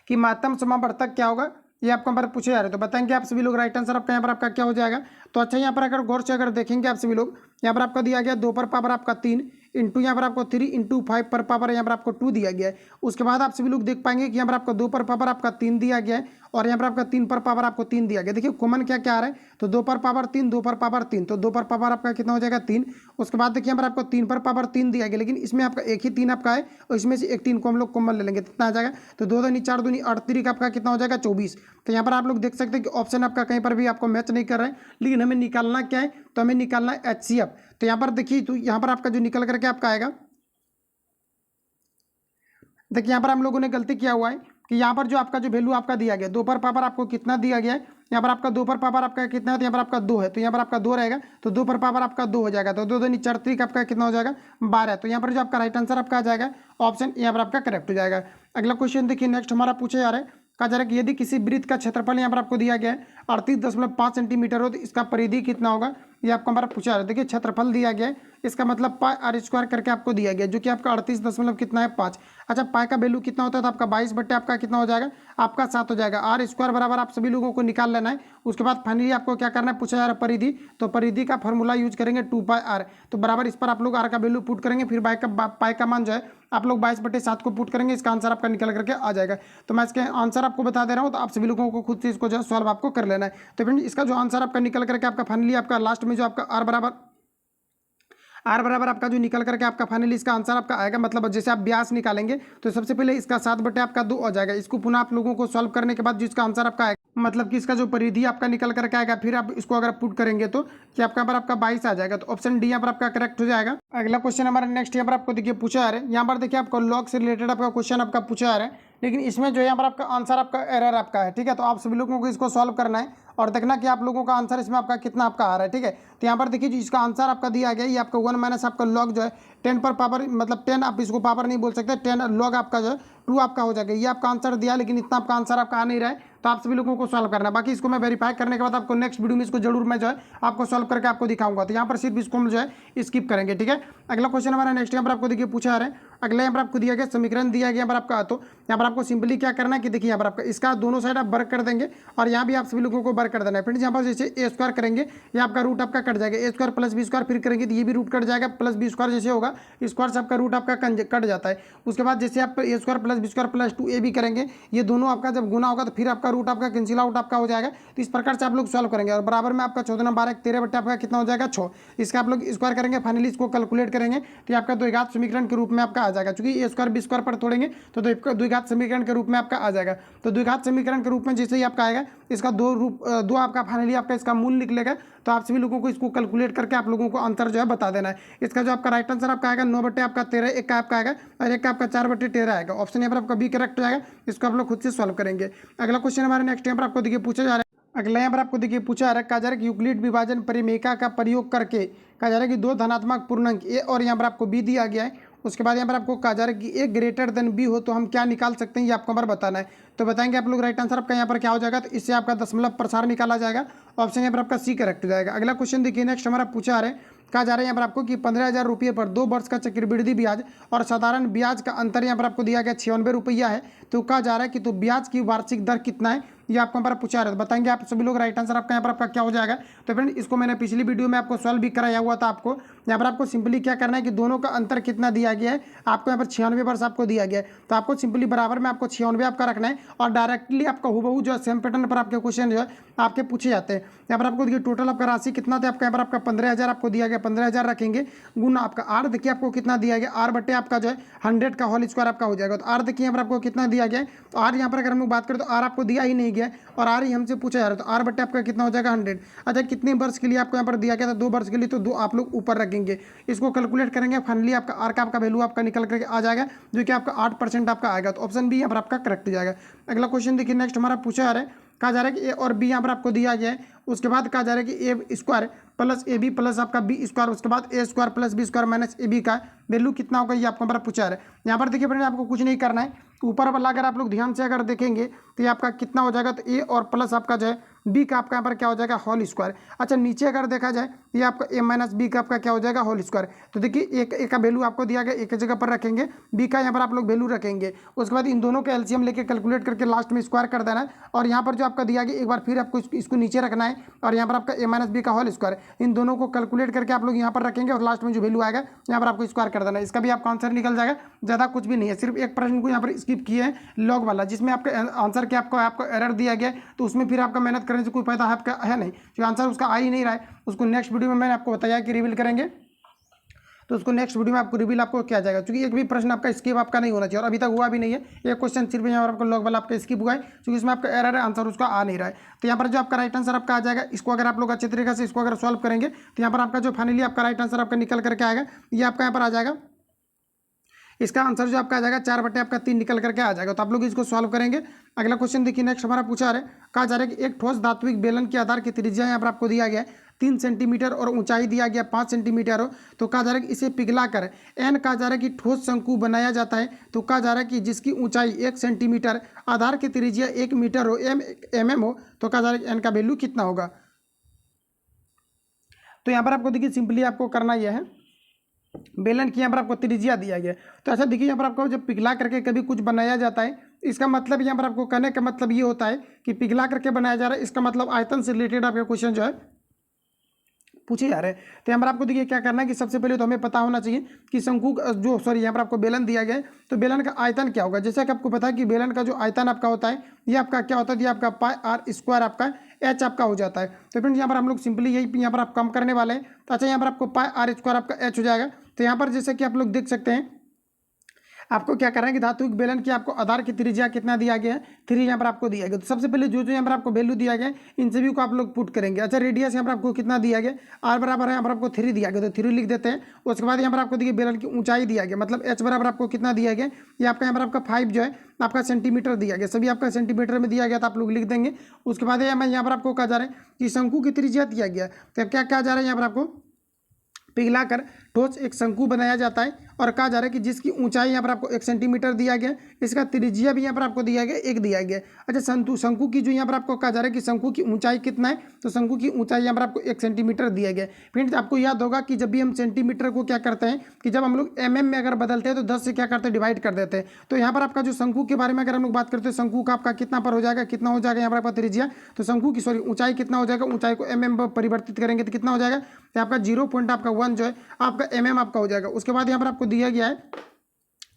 कि महत्तम समावर्तक क्या होगा, ये आपको हमारे पूछे जा रहे हैं। तो बताएंगे आप सभी लोग राइट आंसर आपका यहाँ पर आपका क्या हो जाएगा। तो अच्छा यहाँ पर अगर गौर से अगर देखेंगे आप सभी लोग, यहाँ पर आपका दिया गया 2 पर पावर आपका 3 इंटू यहाँ पर आपको 3 × 5 पर पावर यहाँ पर आपको 2 दिया गया है। उसके बाद आप सभी लोग देख पाएंगे कि यहाँ पर आपका 2 पर पावर आपका 3 दिया गया है और यहाँ पर आपका 3 पर पावर आपको 3 दिया गया। देखिए कॉमन क्या क्या आ रहा है, तो 2 पर पावर 3 2 पर पावर 3, तो 2 पर पावर आपका कितना हो जाएगा 3। उसके बाद देखिए यहाँ पर आपको 3 पर पावर 3 दिया गया, लेकिन इसमें आपका एक ही 3 आपका है और इसमें से एक 3 को हम लोग कॉमन ले लेंगे, कितना आ जाएगा, तो 2 दूनी 4 दूनी 8 3 का आपका कितना हो जाएगा 24। तो यहाँ पर आप लोग देख सकते हैं कि ऑप्शन आपका कहीं पर भी आपको मैच नहीं कर रहा है, लेकिन हमें निकालना क्या है, तो हमें निकालना है HCF। तो यहाँ पर देखिए, तो यहाँ पर आपका जो निकल करके आपका आएगा, देखिए यहाँ पर हम लोगों ने गलती किया हुआ है कि यहाँ पर जो आपका जो वैल्यू आपका दिया गया 2 पर पावर आपको कितना दिया गया है, यहाँ पर आपका 2 पर पावर आपका कितना है, तो यहाँ पर आपका 2 है, तो यहाँ पर आपका 2 रहेगा, तो 2 पर पावर आपका 2 हो जाएगा, तो 2 दूनी 4 3 आपका कितना हो जाएगा 12। तो यहाँ पर जो आपका राइट आंसर आपका आ जाएगा ऑप्शन यहाँ पर आपका करेक्ट हो जाएगा। अगला क्वेश्चन देखिए नेक्स्ट हमारा पूछे जा रहा है, कहा जा रहा है कि यदि किसी वृत्त का क्षेत्रफल यहाँ पर आपको दिया गया है 38.5 सेंटीमीटर हो, तो इसका परिधि कितना होगा, ये आपको हमारा पूछा जा रहा है। देखिए क्षेत्रफल दिया गया है, इसका मतलब पाई r स्क्वायर करके आपको दिया गया, जो कि आपका 38 दशमलव कितना है 5। अच्छा पाई का वैल्यू कितना होता है, तो आपका 22 बट्टे आपका कितना हो जाएगा आपका 7 हो जाएगा। r स्क्वायर बराबर आप सभी लोगों को निकाल लेना है। उसके बाद फाइनली आपको क्या करना है, पूछा जा रहा है परिधि, तो परिधि का फॉर्मूला यूज करेंगे 2πr, तो बराबर इस पर आप लोग r का वैल्यू पुट करेंगे, फिर पाई का मान जो है आप लोग 22/7 को पुट करेंगे, इसका आंसर आपका निकल करके आ जाएगा। तो मैं इसके आंसर आपको बता दे रहा हूँ, तो आप सभी लोगों को खुद से इसको जो है सॉल्व आपको कर लेना है। तो फ्रेंड इसका जो आंसर आपका निकल करके आपका फाइनली आपका लास्ट में जो आपका r बराबर आपका जो निकल करके आपका फाइनली इसका आंसर आपका आएगा, मतलब जैसे आप व्यास निकालेंगे तो सबसे पहले इसका 7 बटे आपका 2 हो जाएगा। इसको पुनः आप लोगों को सॉल्व करने के बाद जो इसका आंसर आपका आएगा, मतलब कि इसका जो परिधि आपका निकल करके आएगा, फिर आप इसको अगर पुट करेंगे तो कि आपका पर आपका 22 आ जाएगा। तो ऑप्शन डी यहाँ पर आपका करेक्ट हो जाएगा। अगला क्वेश्चन हमारा नेक्स्ट यहाँ पर आपको देखिए पूछा जा रहा है, यहाँ पर देखिए आपको लॉग से रिलेटेड आपका क्वेश्चन आपका पूछा जा रहा है, लेकिन इसमें जो है यहाँ पर आपका आंसर आपका एरर आपका है, ठीक है। तो आप सभी लोगों को इसको सॉल्व करना है और देखना कि आप लोगों का आंसर इसमें आपका कितना आपका आ रहा है, ठीक है। तो यहाँ पर देखिए जो इसका आंसर आपका दिया गया, ये आपका 1 माइनस आपका लॉग जो है 10 पर पावर, मतलब 10 आप इसको पावर नहीं बोल सकते, 10 लॉग आपका जो है 2 आपका हो जाएगा। ये आपका आंसर दिया, लेकिन इतना आपका आंसर आपका आ नहीं रहा है, तो आप सभी लोगों को सॉल्व करना है। बाकी इसको मैं वेरीफाई करने के बाद आपको नेक्स्ट वीडियो में इसको जरूर मैं जो है आपको सॉल्व करके आपको दिखाऊंगा। तो यहाँ पर सिर्फ इसको हम जो है स्किप करेंगे, ठीक है। अगला क्वेश्चन हमारा नेक्स्ट यहाँ पर आपको देखिए पूछा आ रहा है, अगला यहाँ पर आपको दिया गया समीकरण दिया गया यहाँ पर आपका, तो यहाँ पर आपको सिंपली क्या करना है कि देखिए यहाँ पर आपका इसका दोनों साइड आप वर्क कर देंगे और यहाँ भी आप सभी लोगों को वर्क कर देना है। फ्रेंड्स यहाँ पर जैसे ए स्क्वायर करेंगे, ये आपका रूट आपका कट जाएगा, ए स्क्वायर प्लस बी स्क्वायर, फिर करेंगे तो ये भी रूट कट जाएगा, प्लस बी स्क्वायर जैसे होगा स्क्वायर से आपका रूट आपका कट जाता है। उसके बाद जैसे आप a square plus b square plus 2ab करेंगे, ये दोनों आपका जब गुना होगा तो फिर आपका रूट आपका कैंसिल आउट आपका हो जाएगा। तो इस प्रकार से आप लोग सॉल्व करेंगे और बराबर में आपका 14 12 13 बट्टे आपका कितना हो जाएगा 6। इसका आप लोग स्क्वायर करेंगे, फाइनली इसको कैलकुलेट करेंगे तो आपका 2 घात समीकरण के रूप में आपका आ जाएगा, क्योंकि ए स्क्वायर बी स्क्वायर पर तोड़ेंगे तो द्विघात समीकरण के रूप में आपका आ जाएगा। तो द्विघात समीकरण के रूप में जैसे ही आपका आएगा, इसका दो आपका फाइनली आपका इसका मूल निकलेगा। तो आप सभी लोगों को इसको कैलकुलेट करके आप लोगों को आंसर जो है बता देना है। इसका जो आपका राइट आंसर आपका आएगा 9/13, एक का आपका आएगा और एक का आपका 4/13 आएगा। ऑप्शन यहाँ पर आपका बी करेक्ट हो जाएगा। इसको आप लोग खुद से सॉल्व करेंगे। अगला क्वेश्चन हमारे नेक्स्ट यहाँ पर आपको देखिए पूछा जा रहा है। अगला यहाँ पर आपको देखिए पूछा जा रहा है, कहा जा रहा है कि यूक्लिड विभाजन परिमेयिका का प्रयोग करके कहा जा रहा है कि दो धनात्मक पूर्णांक ए और यहाँ पर आपको बी दिया गया है। उसके बाद यहाँ पर आपको कहा जा रहा है कि ए ग्रेटर देन बी हो तो हम क्या निकाल सकते हैं, ये आपको हमारा बताना है। तो बताएंगे आप लोग। राइट आंसर आपका यहाँ पर क्या हो जाएगा, तो इससे आपका दशमलव प्रसार निकाला जाएगा। ऑप्शन यहाँ पर आपका सी करेक्ट हो जाएगा। अगला क्वेश्चन देखिए नेक्स्ट हमारा पूछा आ रहा है, कहा जा रहा है यहाँ पर आपको कि 15,000 रुपये पर 2 वर्ष का चक्रवृद्धि ब्याज और साधारण ब्याज का अंतर यहाँ पर आपको दिया गया 96 रुपया है। तो कहा जा रहा है कि तो ब्याज की वार्षिक दर कितना है, ये आपको यहाँ पर पूछा रहा है। बताएंगे आप सभी लोग। राइट आंसर आपका यहाँ पर आपका क्या हो जाएगा। तो फ्रेंड इसको मैंने पिछली वीडियो में आपको सॉल्व भी कराया हुआ था। आपको यहाँ पर आपको सिंपली क्या करना है कि दोनों का अंतर कितना दिया गया है, आपको यहाँ पर 96 वर्ष आपको दिया गया है। तो आपको सिंपली बराबर में आपको 96 आपका रखना है और डायरेक्टली आपका हुबहू जो है सेम पैटर्न पर आपके क्वेश्चन जो है आपके पूछे जाते हैं। यहाँ पर आपको देखिए टोटल आपका राशि कितना था, आपका यहाँ पर आपका 15,000 आपको दिया गया। 15,000 रखेंगे गुना आपका आर देखिए आपको कितना दिया गया, आर बटे आपका जो है 100 का होल स्क्वायर आपका हो जाएगा। तो आर देखिए यहाँ पर आपको कितना दिया गया है। तो आर यहाँ पर अगर हम लोग बात करें तो आर आपको दिया ही नहीं गया और आर ही हमसे पूछा जा रहा है। तो आर बटे आपका कितना हो जाएगा 100। अच्छा कितने वर्ष के लिए आपको यहाँ पर दिया गया था, 2 वर्ष के लिए। तो 2 आप लोग ऊपर रखेंगे, इसको कैलकुलेट करेंगे। फाइनली आपका आर का आपका वैल्यू आपका निकल करके आ जाएगा जो कि आपका 8% आपका आएगा। तो ऑप्शन बी यहाँ पर आपका करेक्ट हो जाएगा। अगला क्वेश्चन देखिए नेक्स्ट हमारा पूछा जा रहा है, कहा जा रहा है कि ए और बी यहाँ पर आपको दिया गया है। उसके बाद कहा जा रहा है कि a square plus a b plus आपका बी स्क्वायर, उसके बाद a square plus b square minus a b का वैल्यू कितना होगा, ये आपको हमारा पूछा रहा है। यहाँ पर देखिए फ्रेंड आपको कुछ नहीं करना है, ऊपर वाला अगर आप लोग ध्यान से अगर देखेंगे तो ये आपका कितना हो जाएगा, तो ए और प्लस आपका जो है बी का आपका यहाँ पर क्या हो जाएगा होल स्क्वायर। अच्छा नीचे अगर देखा जाए ये आपका ए माइनस बी का आपका क्या हो जाएगा होल स्क्वायर। तो देखिए ए का वैल्यू आपको दिया गया, एक जगह पर रखेंगे, बी का यहाँ पर आप लोग वैल्यू रखेंगे। उसके बाद इन दोनों का एलसीएम लेके कैलकुलेट करके लास्ट में स्क्वायर कर देना है। और यहाँ पर जो आपका दिया गया एक बार फिर आपको इसको नीचे रखना है और यहाँ पर आपका ए माइनस बी का होल स्क्वायर, इन दोनों को कैलकुलेट करके आप लोग यहाँ पर रखेंगे और लास्ट में जो वैल्यू आएगा यहाँ पर आपको स्क्वायर कर देना है। इसका भी आपका आंसर निकल जाएगा। ज़्यादा कुछ भी नहीं है, सिर्फ एक प्रश्न को यहाँ पर स्किप किए हैं लॉग वाला, जिसमें आपका आंसर के आपको एरर दिया गया है। तो उसमें फिर आपका मेहनत करने से कोई फायदा आपका है नहीं, जो आंसर उसका आ ही नहीं रहा है। उसको नेक्स्ट वीडियो में मैंने आपको बताया कि रिवील करेंगे, तो उसको नेक्स्ट वीडियो में आपको रिवील आपको किया जाएगा। क्योंकि एक भी प्रश्न आपका स्किप आपका नहीं होना चाहिए और अभी तक हुआ भी नहीं है। एक क्वेश्चन सिर्फ यहाँ पर आपको लॉग वाला आपका स्किप हुआ है क्योंकि इसमें आपका एरर है, आंसर उसका आ नहीं रहा है। तो यहाँ पर जो आपका राइट आंसर आपका आ जाएगा, इसको अगर आप लोग अच्छे तरीके से इसको अगर सॉल्व करेंगे तो यहाँ पर आपका जो फाइनली आपका राइट आंसर आपका निकल करके आएगा, ये आपका यहाँ पर आ जाएगा। इसका आंसर जो आपका आ जाएगा 4/3 निकल करके आ जाएगा। तो आप लोग इसको सॉल्व करेंगे। अगला क्वेश्चन देखिए नेक्स्ट हमारा पूछा है, कहा जा रहा है कि एक ठोस धात्विक बेलन के आधार की त्रिज्या यहाँ पर आपको दिया गया है 3 सेंटीमीटर और ऊंचाई दिया गया 5 सेंटीमीटर हो। तो कहा जा रहा है कि इसे पिघलाकर एन कहा जा रहा है कि ठोस शंकु बनाया जाता है। तो कहा जा रहा है कि जिसकी ऊंचाई 1 सेंटीमीटर, आधार की त्रिज्या 1 मीटर हो, mm हो। तो कहा जा रहा है कि एन का वैल्यू कितना होगा। तो यहाँ पर आपको देखिए सिंपली आपको करना यह है, बेलन की यहाँ पर आपको त्रिज्या दिया गया। तो ऐसा देखिए यहाँ पर आपको जब पिघला करके कभी कुछ बनाया जाता है, इसका मतलब यहाँ पर आपको कहने का मतलब ये होता है कि पिघला करके बनाया जा रहा है। इसका मतलब आयतन से रिलेटेड आपके क्वेश्चन जो है पूछे जा रहे हैं। तो यहाँ पर आपको देखिए क्या करना है कि सबसे पहले तो हमें पता होना चाहिए कि शंकु जो यहाँ पर आपको बेलन दिया गया है, तो बेलन का आयतन क्या होगा। जैसा कि आपको पता है कि बेलन का जो आयतन आपका होता है ये आपका क्या होता है, ये आपका पाई आर स्क्वायर आपका एच आपका हो जाता है। तो फ्रेंड्स यहाँ पर हम लोग सिंपली यही यहाँ पर आप कम करने वाले हैं। तो अच्छा यहाँ पर आपको पाई आर स्क्वायर आपका एच हो जाएगा। तो यहाँ पर जैसे कि आप लोग देख सकते हैं, आपको क्या करना है कि धातुक बेलन की आपको आधार की त्रिज्या कितना दिया गया है, 3 यहाँ पर आपको दिया गया। तो सबसे पहले जो यहाँ पर आपको वैल्यू दिया गया है इन सभी को आप लोग पुट करेंगे। अच्छा रेडियस यहाँ पर आपको कितना दिया गया, आर बराबर है यहाँ पर आपको 3 दिया गया, तो 3 लिख देते हैं। उसके बाद यहाँ पर आपको देखिए बेलन की ऊंचाई दिया गया, मतलब एच बराबर आपको कितना दिया गया, ये आपका यहाँ पर आपका 5 जो है आपका सेंटीमीटर दिया गया, सभी आपका सेंटीमीटर में दिया गया, तो आप लोग लिख देंगे। उसके बाद यहाँ पर आपको कहा जा रहा है कि शंकु की त्रिज्या दिया गया। तो क्या कहा जा रहा है यहाँ पर आपको पिघलाकर ठोस एक शंकु बनाया जाता है और कहा जा रहा है कि जिसकी ऊंचाई यहाँ पर आपको 1 सेंटीमीटर दिया गया, इसका त्रिज्या भी यहाँ पर आपको दिया गया 1 दिया गया। अच्छा शंकु की जो यहाँ पर आपको कहा जा रहा है कि शंकु की ऊंचाई कितना है, तो शंकु की ऊंचाई यहाँ पर आपको 1 सेंटीमीटर दिया गया। फ्रेंड्स आपको याद होगा कि जब भी हम सेंटीमीटर को क्या करते हैं कि जब हम लोग mm में अगर बदलते हैं तो 10 से क्या करते हैं डिवाइड कर देते हैं। तो यहाँ पर आपका जो शंकु के बारे में अगर हम लोग बात करते हैं, शंकु का आपका कितना पर हो जाएगा, कितना हो जाएगा यहाँ पर आपका त्रिज्या, तो शंकु की ऊंचाई कितना हो जाएगा, ऊंचाई को mm परिवर्तित करेंगे तो कितना हो जाएगा, तो आपका 0.1 जो है आपका mm आपका हो जाएगा। उसके बाद यहाँ पर आपको दिया गया है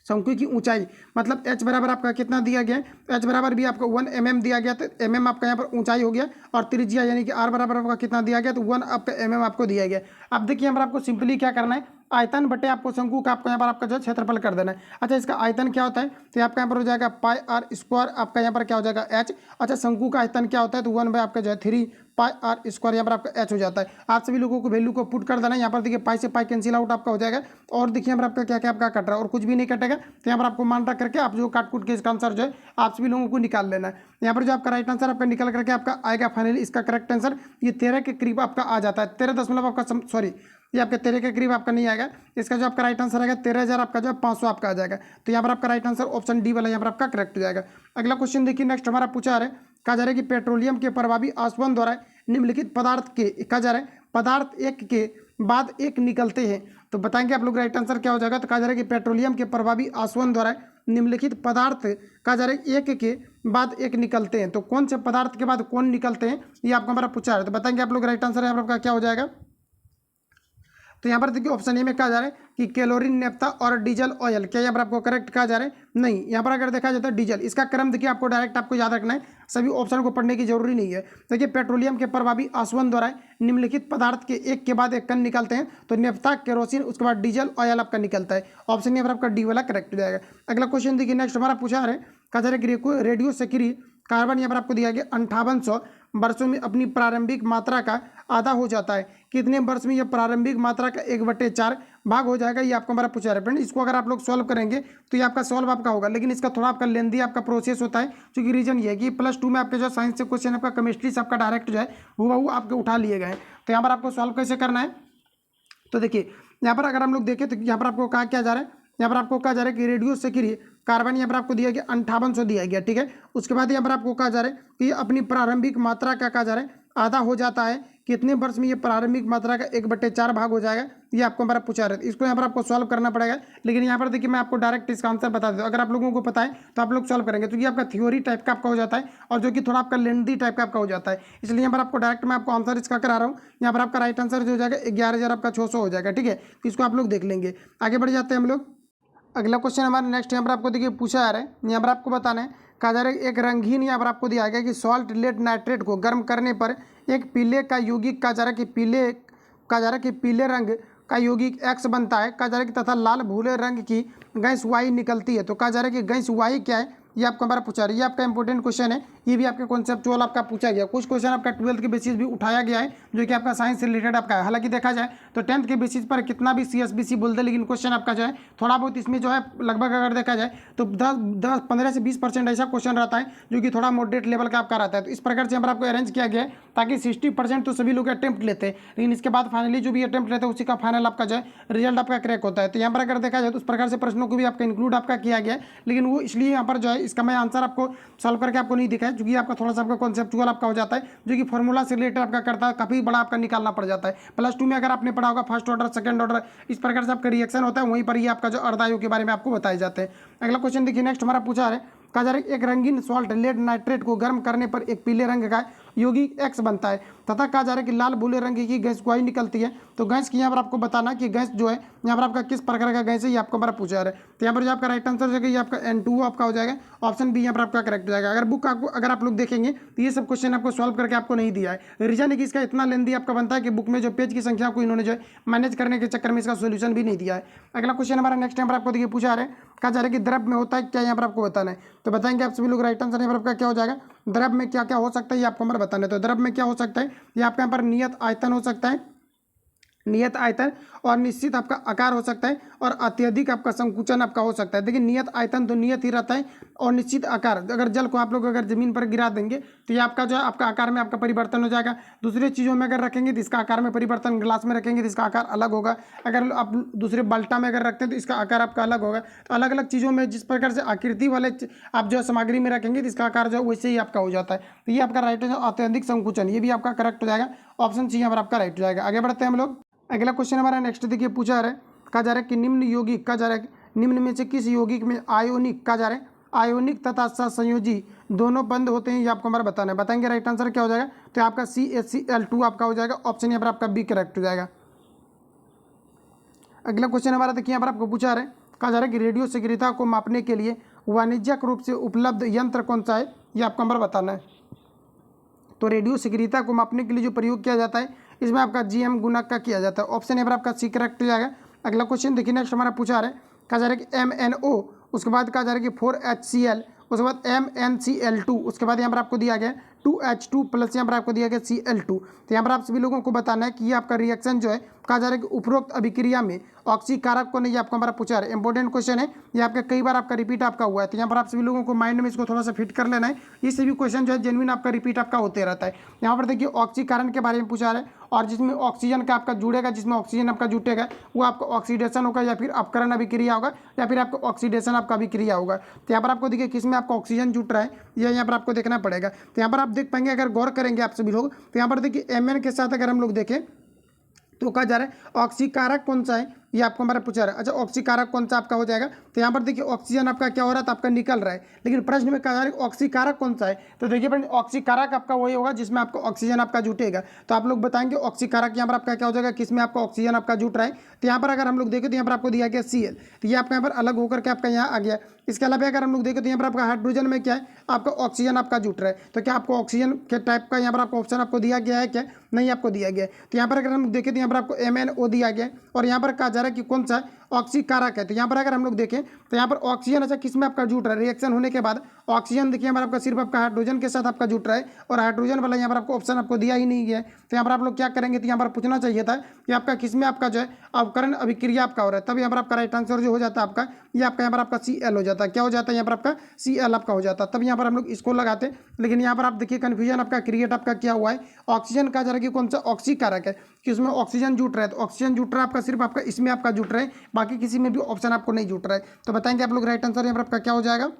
शंकु की ऊंचाई, मतलब एच बराबर आपका कितना दिया गया है, एच बराबर भी आपको 1 mm दिया गया, तो mm आपका यहाँ पर ऊंचाई हो गया, और त्रिज्या यानी कि आर बराबर आपका कितना दिया गया, तो 1 आपका mm आपको दिया गया। अब देखिए यहाँ पर आपको सिंपली क्या करना है, आयतन बटे आपको शंकु का आपको यहाँ पर आपका जो है क्षेत्रफल कर देना है। अच्छा, इसका आयतन क्या होता है, तो आपका यहाँ पर हो जाएगा पाई आर स्क्वायर, आपका यहाँ पर क्या हो जाएगा एच। अच्छा, शंकु का आयतन क्या होता है, तो 1 बाय आपका जो है 3 पाई आर स्क्वायर, यहाँ पर आपका एच हो जाता है। आप सभी लोगों को वैल्यू को पुट कर देना है। यहाँ पर देखिए पाई से पाई कैंसिल आउट आपका हो जाएगा, और देखिए यहाँ पर आपका क्या क्या आपका कट रहा है, और कुछ भी नहीं कटेगा। तो यहाँ पर आपको मान रख करके आप जो काट कूट के इसका आंसर जो है आप सभी लोगों को निकाल लेना है। यहाँ पर जो आपका राइट आंसर आपका निकल करके आपका आएगा फाइनली, इसका करेक्ट आंसर ये 13 के करीब आपका आ जाता है। 13 दशमलव आपका सॉरी, ये आपके 13 के करीब आपका नहीं आएगा। इसका जो आपका राइट आंसर आएगा 13,000 आपका जो है 500 आपका आ जाएगा। तो यहाँ पर आपका राइट आंसर ऑप्शन डी वाला यहाँ पर आपका करेक्ट हो जाएगा। अगला क्वेश्चन देखिए, नेक्स्ट हमारा पूछा है, कहा जा रहा है कि पेट्रोलियम के प्रभावी आसवन द्वारा निम्नलिखित पदार्थ के, कहा जा रहा है पदार्थ एक के बाद एक निकलते हैं। तो बताएंगे आप लोग राइट आंसर क्या हो जाएगा। तो कहा जा रहा है कि पेट्रोलियम के प्रभावी आसवन द्वारा निम्नलिखित पदार्थ, कहा जा रहा है एक के बाद एक निकलते हैं। तो कौन से पदार्थ के बाद कौन निकलते हैं, ये आपको हमारा पूछा है। तो बताएंगे आप लोग राइट आंसर यहाँ पर आपका क्या हो जाएगा। तो यहाँ पर देखिए ऑप्शन ए में कहा जा रहा है कि कैलोरीन, नेफ्था और डीजल ऑयल, क्या यहाँ पर आपको करेक्ट कहा जा रहा है, नहीं। यहाँ पर अगर देखा जाता है डीजल, इसका क्रम देखिए आपको डायरेक्ट आपको याद रखना है, सभी ऑप्शन को पढ़ने की जरूरी नहीं है। देखिए पेट्रोलियम के प्रभावी आसवन द्वारा निम्नलिखित पदार्थ के एक के बाद एक कण निकलते हैं। तो नेफ्था, केरोसिन, उसके बाद डीजल ऑयल आपका निकलता है। ऑप्शन यहाँ पर आपका डी वाला करेक्ट हो जाएगा। अगला क्वेश्चन देखिए, नेक्स्ट हमारा पूछा है, कहा जा रहा है कि रेडियो सक्रिय कार्बन यहाँ पर आपको दिया गया 5800 वर्षों में अपनी प्रारंभिक मात्रा का आधा हो जाता है। कितने वर्ष में यह प्रारंभिक मात्रा का 1/4 भाग हो जाएगा, ये आपको हमारा पूछा है फ्रेंड। इसको अगर आप लोग सॉल्व करेंगे तो ये आपका सॉल्व आपका होगा, लेकिन इसका थोड़ा आपका लेंदी आपका प्रोसेस होता है, क्योंकि रीजन ये है कि +2 में आपके जो साइंस से क्वेश्चन आपका केमिस्ट्री से आपका डायरेक्ट जो है वो आपके उठा लिए गए हैं। तो यहाँ पर आपको सॉल्व कैसे करना है, तो देखिए यहाँ पर अगर हम लोग देखें तो यहाँ पर आपको कहा क्या जा रहा है, यहाँ पर आपको कहा जा रहा है कि रेडियो सक्रिय कार्बन यहाँ पर आपको दिया गया 5800 दिया गया, ठीक है। उसके बाद यहाँ पर आपको कहा जा रहा है कि अपनी प्रारंभिक मात्रा का कहा जा रहा है आधा हो जाता है। कितने वर्ष में ये प्रारंभिक मात्रा का 1/4 भाग हो जाएगा, ये आपको हमारा पूछा रहा है। इसको यहाँ पर आपको सॉल्व करना पड़ेगा, लेकिन यहाँ पर देखिए मैं आपको डायरेक्ट इसका आंसर बता देता हूँ। अगर आप लोगों को पता है तो आप लोग सॉल्व करेंगे, तो ये आपका थ्योरी टाइप का आपका हो जाता है, और जो कि थोड़ा आपका लेंदी टाइप का आपका हो जाता है। इसलिए यहाँ पर आपको डायरेक्ट मैं आपको आंसर इसका करा रहा हूँ। यहाँ पर आपका राइट आंसर जो हो जाएगा 11,000 आपका 600 हो जाएगा, ठीक है। तो इसको आप लोग देख लेंगे। आगे बढ़ जाते हैं हम लोग। अगला क्वेश्चन हमारा नेक्स्ट यहाँ पर आपको देखिए पूछा जा रहा है, यहाँ पर आपको बताना है, कहा जा रहा है एक रंगीन यहाँ पर आपको दिया गया कि सॉल्ट लेड नाइट्रेट को गर्म करने पर एक पीले का यौगिक, कहा जा रहा है कि पीले रंग का यौगिक X बनता है। कहा जा रहा है कि तथा लाल भूरे रंग की गैस Y निकलती है। तो कहा जा रहा है कि गैस Y क्या है, ये आपको हमारा पूछा रहा है। ये आपका इंपॉर्टेंट क्वेश्चन है, ये भी आपके कॉन्सेप्चुअल आपका पूछा गया। कुछ क्वेश्चन आपका 12th के बेसिस भी उठाया गया है, जो कि आपका साइंस से रिलेटेड आपका है। हालांकि देखा जाए तो 10th के बेसिस पर कितना भी CSBC बोल दे, लेकिन क्वेश्चन आपका जो है थोड़ा बहुत इसमें जो है लगभग अगर देखा जाए तो 15 से 20% ऐसा क्वेश्चन रहता है जो कि थोड़ा मॉडरेट लेवल का आपका रहता है। तो इस प्रकार से यहाँ पर आपको अरेंज किया गया है ताकि 60% तो सभी लोग अटेम्प्ट लेते हैं, लेकिन इसके बाद फाइनली जो भी अटेम्प्ट लेते हैं उसी का फाइनल आपका जो है रिजल्ट आपका क्रैक होता है। तो यहाँ पर अगर देखा जाए तो उस प्रकार से प्रश्नों को भी आपका इंक्लूड आपका किया गया है, लेकिन वो इसलिए यहाँ पर जो है इसका मैं आंसर आपको सॉल्व करके आपको नहीं दिखा है, क्योंकि आपका थोड़ा सा आपका कॉन्सेप्चुअल आपका हो जाता है, जो कि फॉर्मूला से रिलेटेड आपका करता है, काफी बड़ा आपका निकालना पड़ जाता है। +2 में अगर आपने पढ़ा होगा फर्स्ट ऑर्डर, सेकंड ऑर्डर, इस प्रकार से आपका रिएक्शन होता है, वहीं पर ही आपका जो अर्धायु के बारे में आपको बताए जाते हैं। अगला क्वेश्चन देखिए, नेक्स्ट हमारा पूछा है, कहा जा रहा है एक रंगीन सॉल्ट लेड नाइट्रेट को गर्म करने पर एक पीले रंग का यौगिक X बनता है, तथा कहा जा रहा है कि लाल भूरे रंग की गैस Y निकलती है। तो गैस की यहाँ पर आपको बताना कि गैस जो है यहाँ पर आपका किस प्रकार का गैस है, ये आपको हमारा पूछा रहा है। तो यहाँ पर जो आपका राइट आंसर हो ये आपका N2 आपका हो जाएगा। ऑप्शन बी यहाँ पर आपका करेक्ट हो जाएगा। अगर बुक आपको अगर आप लोग देखेंगे तो ये सब क्वेश्चन आपको सॉल्व करके आपको नहीं दिया है। रीजन है कि इसका इतना लेंदी आपका बनता है कि बुक में जो पेज की संख्या को इन्होंने जो है मैनेज करने के चक्कर में इसका सोल्यूशन भी नहीं दिया है। अगला क्वेश्चन हमारा नेक्स्ट यहाँ पर आपको देखिए पूछा रहा है, कहा जा रहा है कि द्रव में होता है क्या, यहाँ पर आपको बताना है। तो बताएंगे आप सभी लोग राइट आंसर यहाँ पर आपका क्या हो जाएगा, द्रव में क्या क्या हो सकता है ये आपको हमारा बताना है। तो द्रव में क्या हो सकता है, ये आपके यहाँ पर नियत आयतन हो सकता है, नियत आयतन, और निश्चित आपका आकार हो सकता है, और अत्यधिक आपका संकुचन आपका हो सकता है। देखिए नियत आयतन तो नियत ही रहता है, और निश्चित आकार, अगर जल को आप लोग अगर जमीन पर गिरा देंगे तो ये आपका जो है आपका आकार में आपका परिवर्तन हो जाएगा। दूसरे चीज़ों में अगर रखेंगे तो इसका आकार में परिवर्तन, ग्लास में रखेंगे तो इसका आकार अलग होगा, अगर आप दूसरे बाल्टा में अगर रखते हैं तो इसका आकार आपका अलग होगा। तो अलग अलग चीज़ों में जिस प्रकार से आकृति वाले आप जो सामग्री में रखेंगे तो इसका आकार जो है वैसे ही आपका हो जाता है। तो ये आपका राइट है अत्यधिक संकुचन, ये भी आपका करेक्ट हो जाएगा। ऑप्शन सी यहाँ पर आपका राइट हो जाएगा। आगे बढ़ते हैं हम लोग। अगला क्वेश्चन हमारा नेक्स्ट देखिए पूछा रहा है, कहा जा रहा है कि निम्न यौगिक, कहा जा रहा है निम्न में से किस यौगिक में आयोनिक, कहा जा रहा है आयोनिक तथा सहसंयोजी दोनों बंद होते हैं, ये आपको हमारा बताना है। बताएंगे राइट आंसर क्या हो जाएगा, तो आपका CaCl2 आपका हो जाएगा। ऑप्शन यहाँ पर आपका बी करेक्ट हो जाएगा। अगला क्वेश्चन हमारा देखिए यहाँ पर आपको पूछा रहा है, कहा जा रहा है कि रेडियो सक्रियता को मापने के लिए वाणिज्यिक रूप से उपलब्ध यंत्र कौन सा है, ये आपको नंबर बताना है। तो रेडियो सक्रियता को मापने के लिए जो प्रयोग किया जाता है इसमें आपका GM गुणक का किया जाता है। ऑप्शन ए पर आपका सी करेक्ट हो जाएगा। अगला क्वेश्चन देखिए, नेक्स्ट हमारा पूछा रहा है, कहा जा रहा है कि MnO, उसके बाद कहा जा रहा है कि 4HCl, उसके बाद MnCl2, उसके बाद यहाँ पर आपको दिया गया 2H2 प्लस यहाँ पर आपको दिया गया Cl2। तो यहाँ पर आप सभी लोगों को बताना है कि ये आपका रिएक्शन जो है, कहा जा रहा है कि उपरोक्त अभिक्रिया में ऑक्सीकारक को नहीं, आपको हमारा पूछा रहा है। इंपॉर्टेंट क्वेश्चन है, ये आपका कई बार आपका रिपीट आपका हुआ है, तो यहाँ पर आप सभी लोगों को माइंड में इसको थोड़ा सा फिट कर लेना है। ये सभी क्वेश्चन जो है जेन्युइन आपका रिपीट आपका होते रहता है। यहाँ पर देखिए ऑक्सीकरण के बारे में पूछा रहा है, और जिसमें ऑक्सीजन का आपका जुड़ेगा, जिसमें ऑक्सीजन आपका जुटेगा वो आपका ऑक्सीडेशन होगा, या फिर अपकरण अभिक्रिया होगा, या फिर आपका ऑक्सीडेशन आपका अभिक्रिया होगा। तो यहाँ पर आपको देखिए किसमें आपका ऑक्सीजन जुट रहा है, यह यहाँ पर आपको देखना पड़ेगा। तो यहाँ पर आप देख पाएंगे, अगर गौर करेंगे आप सभी लोग, तो यहाँ पर देखिए Mn के साथ अगर हम लोग देखें तो कहा जा रहा है ऑक्सीकारक कौन सा है, ये आपको हमारा पूछा रहा है। अच्छा, ऑक्सीकारक कौन सा आपका हो जाएगा, तो यहाँ पर देखिए ऑक्सीजन आपका क्या हो रहा है, तो आपका निकल रहा है, लेकिन प्रश्न में कहा जा रहा है ऑक्सीकारक कौन सा है। तो देखिए फ्रेंड, ऑक्सीकारक आपका वही होगा जिसमें आपका ऑक्सीजन आपका जुटेगा। तो आप लोग बताएंगे ऑक्सीकारक यहाँ पर आपका क्या हो जाएगा, किसमें आपका ऑक्सीजन आपका जुट रहा है। तो यहाँ पर अगर हम लोग देखें तो यहाँ पर आपको दिया गया Cl, तो ये आपका यहाँ पर अलग होकर के आपका यहाँ आ गया। इसके अलावा अगर हम लोग देखें तो यहाँ पर आपका हाइड्रोजन में क्या है, आपका ऑक्सीजन आपका जुट रहा है। तो क्या आपको ऑक्सीजन के टाइप का यहाँ पर आपको ऑप्शन आपको दिया गया है क्या, नहीं आपको दिया गया है। तो यहाँ पर अगर हम लोग देखें तो यहाँ पर आपको MnO दिया गया है, और यहाँ पर कहा जा रहा है कि कौन सा ऑक्सीकारक है। तो यहाँ पर अगर हम लोग देखें तो यहाँ पर ऑक्सीजन अच्छा किसमें आपका जुट रहा है, रिएक्शन होने के बाद ऑक्सीजन देखिए यहाँ पर आपका सिर्फ आपका हाइड्रोजन के साथ आपका जुट रहा है, और हाइड्रोजन वाला यहाँ पर आपको ऑप्शन आपको दिया ही नहीं गया है। तो यहाँ पर आप लोग क्या करेंगे, तो यहाँ पर पूछना चाहिए था कि आपका किसमें आपका जो है अपकरण अभिक्रिया आपका हो रहा है, तब यहाँ पर आपका राइट आंसर जो हो जाता है आपका, ये आपका यहाँ पर आपका Cl हो जाता है। क्या हो जाता है यहाँ पर आपका Cl आपका हो जाता है, तब यहाँ पर हम लोग इसको लगाते। लेकिन यहाँ पर आप देखिए कन्फ्यूजन आपका क्रिएट आपका क्या हुआ है, ऑक्सीजन कहा जा रहा है कि कौन सा ऑक्सीकारक है, कि उसमें ऑक्सीजन जुट रहा है। तो ऑक्सीजन जुट रहा है आपका सिर्फ आपका इसमें आपका जुट रहा है, बाकी किसी में भी ऑप्शन आपको नहीं जुट रहा है। तो बताएंगे आप लोग राइट आंसर यहाँ पर आपका क्या हो जाएगा।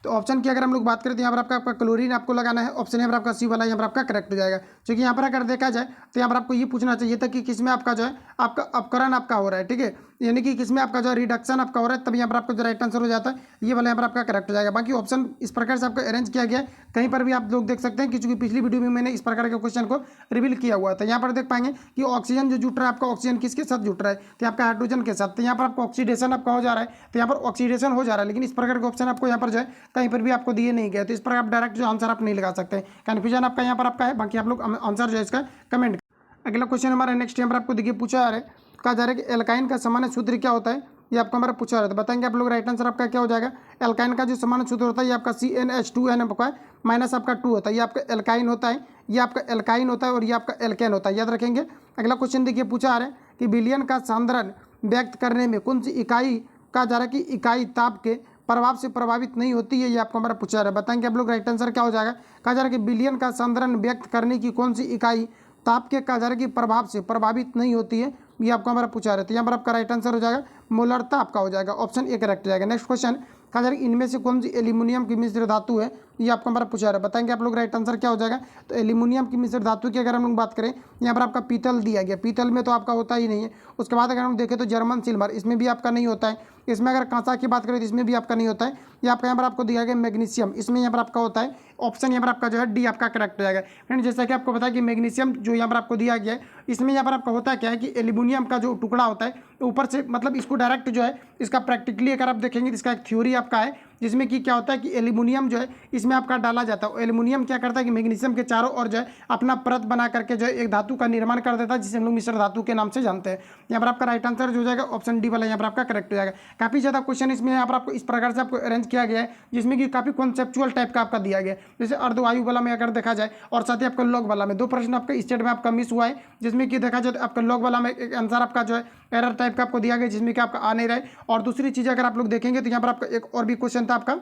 तो ऑप्शन की अगर हम लोग बात करें तो यहाँ पर आपका क्लोरीन आपको लगाना है। ऑप्शन यहाँ पर आपका सी वाला यहाँ पर आपका करेक्ट हो जाएगा। क्योंकि यहाँ पर अगर देखा जाए तो यहाँ पर आपको ये पूछना चाहिए था कि किसमें आपका जो है आपका अपकरण आपका हो रहा है, ठीक है, यानी कि किसमें आपका जो है रिडक्शन आपका हो रहा है, तब यहाँ पर आपको जो राइट आंसर हो जाता है ये वाला यहाँ पर आपका करेक्ट हो जाएगा। बाकी ऑप्शन इस प्रकार से आपका अरेंज किया गया है, कहीं पर भी आप लोग देख सकते हैं कि चूंकि पिछली वीडियो में मैंने इस प्रकार के क्वेश्चन को रिवील किया हुआ था। यहाँ पर देख पाएंगे कि ऑक्सीजन जो जुट रहा है आपका, ऑक्सीजन किसके साथ जुट रहा है, तो आपका हाइड्रोजन के साथ। तो यहाँ पर आपको ऑक्सीडेशन आपका हो जा रहा है, तो यहाँ पर ऑक्सीडेशन हो जा रहा है, लेकिन इस प्रकार के ऑप्शन आपको यहाँ पर जो है कहीं पर भी आपको दिए नहीं गए। तो इस पर आप डायरेक्ट जो आंसर आप नहीं लगा सकते, कन्फ्यूजन आपका यहाँ पर आपका है। बाकी आप लोग आंसर जो है इसका कमेंट। अगला क्वेश्चन हमारा नेक्स्ट यहाँ पर आपको देखिए पूछा जा रहा है, कहा जा रहा है कि एल्काइन का सामान्य सूत्र क्या होता है, ये आपको हमारा पूछा रहा है। तो बताएंगे आप लोग राइट आंसर आपका क्या हो जाएगा। एल्काइन का जो सामान्य सूत्र होता है ये आपका CnH2n आपका माइनस आपका 2 होता है, ये आपका एल्काइन होता है, ये आपका एल्काइन होता है, और ये आपका एल्केन होता है, याद रखेंगे। अगला क्वेश्चन देखिए पूछा आ रहा है कि विलयन का सांद्रण व्यक्त करने में कौन सी इकाई, कहा जा रहा है कि इकाई ताप के प्रभाव से प्रभावित नहीं होती है, ये आपको हमारा पूछा रहा है। बताएंगे आप लोग राइट आंसर क्या हो जाएगा। कहा जा रहा है कि विलयन का सांद्रण व्यक्त करने की कौन सी इकाई ताप के, कहा जा रहा है कि प्रभाव से प्रभावित नहीं होती है, ये आपको हमारा पूछा रहा है। तो यहाँ पर आपका राइट आंसर हो जाएगा मोलरता आपका हो जाएगा, ऑप्शन ए करेक्ट हो जाएगा। नेक्स्ट क्वेश्चन, कहा जा रहा है इनमें से कौन सी एल्यूमिनियम की मिश्र धातु है, ये आपको हमारा पूछा रहा है। बताएंगे आप लोग राइट आंसर क्या हो जाएगा। तो एल्यूमिनियम की मिश्र धातु की अगर हम लोग बात करें, यहाँ पर आपका पीतल दिया गया, पीतल में तो आपका होता ही नहीं है। उसके बाद अगर हम देखें तो जर्मन सिल्वर, इसमें भी आपका नहीं होता है। इसमें अगर कांसा की बात करें तो इसमें भी आपका नहीं होता है। ये आपका यहाँ पर आपको दिया गया मैग्नीशियम, इसमें यहाँ पर आपका होता है। ऑप्शन यहाँ पर आपका जो है डी आपका करेक्ट हो जाएगा। फ्रेंड जैसा कि आपको पता है कि मैग्नीशियम जो यहाँ पर आपको दिया गया है, इसमें यहाँ पर आपका होता है क्या है कि एल्यूमिनियम का जो टुकड़ा होता है ऊपर से, मतलब इसको डायरेक्ट जो है इसका प्रैक्टिकली अगर आप देखेंगे तो इसका एक थ्योरी आपका है, जिसमें कि क्या होता है कि एल्यूमिनियम जो है इसमें आपका डाला जाता है। एल्यूमिनियम क्या करता है कि मैग्नीशियम के चारों ओर जो है अपना परत बना करके जो है एक धातु का निर्माण कर देता है, जिसे हम लोग मिश्र धातु के नाम से जानते हैं। यहाँ पर आपका राइट आंसर जो हो जाएगा ऑप्शन डी वाला यहाँ पर आपका करेक्ट हो जाएगा। काफी ज्यादा क्वेश्चन इसमें यहाँ पर आपको इस प्रकार से आपको अरेंज किया गया है, जिसमें कि काफी कॉन्सेप्चुअल टाइप का आपका दिया गया है। जैसे अर्धवायु वाला में अगर देखा जाए, और साथ ही आपका लॉग वाला में 2 प्रश्न आपका स्टेट में आपका मिस हुआ है, जिसमें कि देखा जाए तो आपका लॉग वाला में एक आंसर आपका जो है एरर टाइप का आपको दिया गया, जिसमें कि आपका आ नहीं रहा है। और दूसरी चीज अगर आप लोग देखेंगे तो यहाँ पर आपका एक और भी क्वेश्चन था आपका,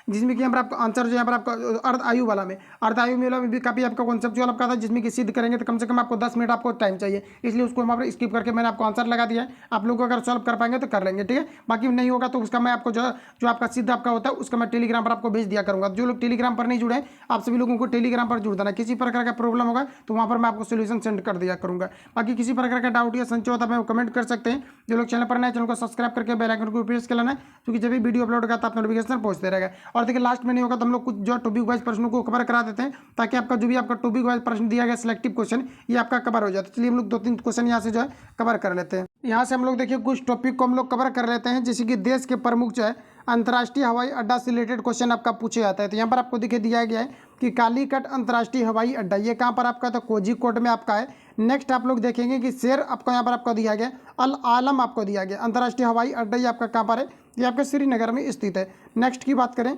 जिसमें कि यहाँ पर आपका आंसर जो यहाँ पर आपका अर्ध आयु वाला में, अर्ध आयु वाला में भी काफी आपका कॉन्सेप्चुअल आपका था, जिसमें कि सिद्ध करेंगे तो कम से कम आपको 10 मिनट आपको टाइम चाहिए, इसलिए उसको हम पर स्किप करके मैंने आपको आंसर लगा दिया है। आप लोग अगर सॉल्व कर पाएंगे तो कर लेंगे, ठीक है। बाकी नहीं होगा तो उसका मैं आपको जो आपका सिद्ध आपका होता है उसका मैं टेलीग्राम पर आपको भेज दिया करूँगा। जो लोग टेलीग्राम पर नहीं जुड़े आप सभी लोगों को टेलीग्राम पर जुड़ देना। किसी प्रकार का प्रॉब्लम होगा तो वहाँ पर मैं आपको सोल्यूशन सेंड कर दिया करूँगा। बाकी किसी प्रकार का डाउट या संशय होता है कमेंट कर सकते हैं। जो लोग चैनल पर नए चैनल को सब्सक्राइब करके बेल आइकन को प्रेस कर लेना, क्योंकि जब भी वीडियो अपलोड होगा तो आप नोटिफिकेशन पहुंचते रहेगा। और देखिए लास्ट में नहीं होगा तो हम लोग कुछ जो टॉपिक वाइज प्रश्नों को कवर करा देते हैं, ताकि आपका जो भी आपका टॉपिक वाइज प्रश्न दिया गया सिलेक्टिव क्वेश्चन ये आपका कवर हो जाता है। चलिए हम लोग 2-3 क्वेश्चन यहाँ से जो है कवर कर लेते हैं। यहाँ से हम लोग देखिए कुछ टॉपिक को हम लोग कवर कर लेते हैं, जैसे कि देश के प्रमुख जो है अंतर्राष्ट्रीय हवाई अड्डा से रिलेटेड क्वेश्चन आपका पूछे जाता है। तो यहाँ पर आपको देखिए दिया गया है कि कालीकट अंतर्राष्ट्रीय हवाई अड्डा, ये कहाँ पर आपका, तो कोझिकोड में आपका है। नेक्स्ट आप लोग देखेंगे कि शेर आपको यहाँ पर आपको दिया गया, अल आलम आपको दिया गया अंतर्राष्ट्रीय हवाई अड्डा, ये आपका कहाँ पर है, ये आपके श्रीनगर में स्थित है। नेक्स्ट की बात करें,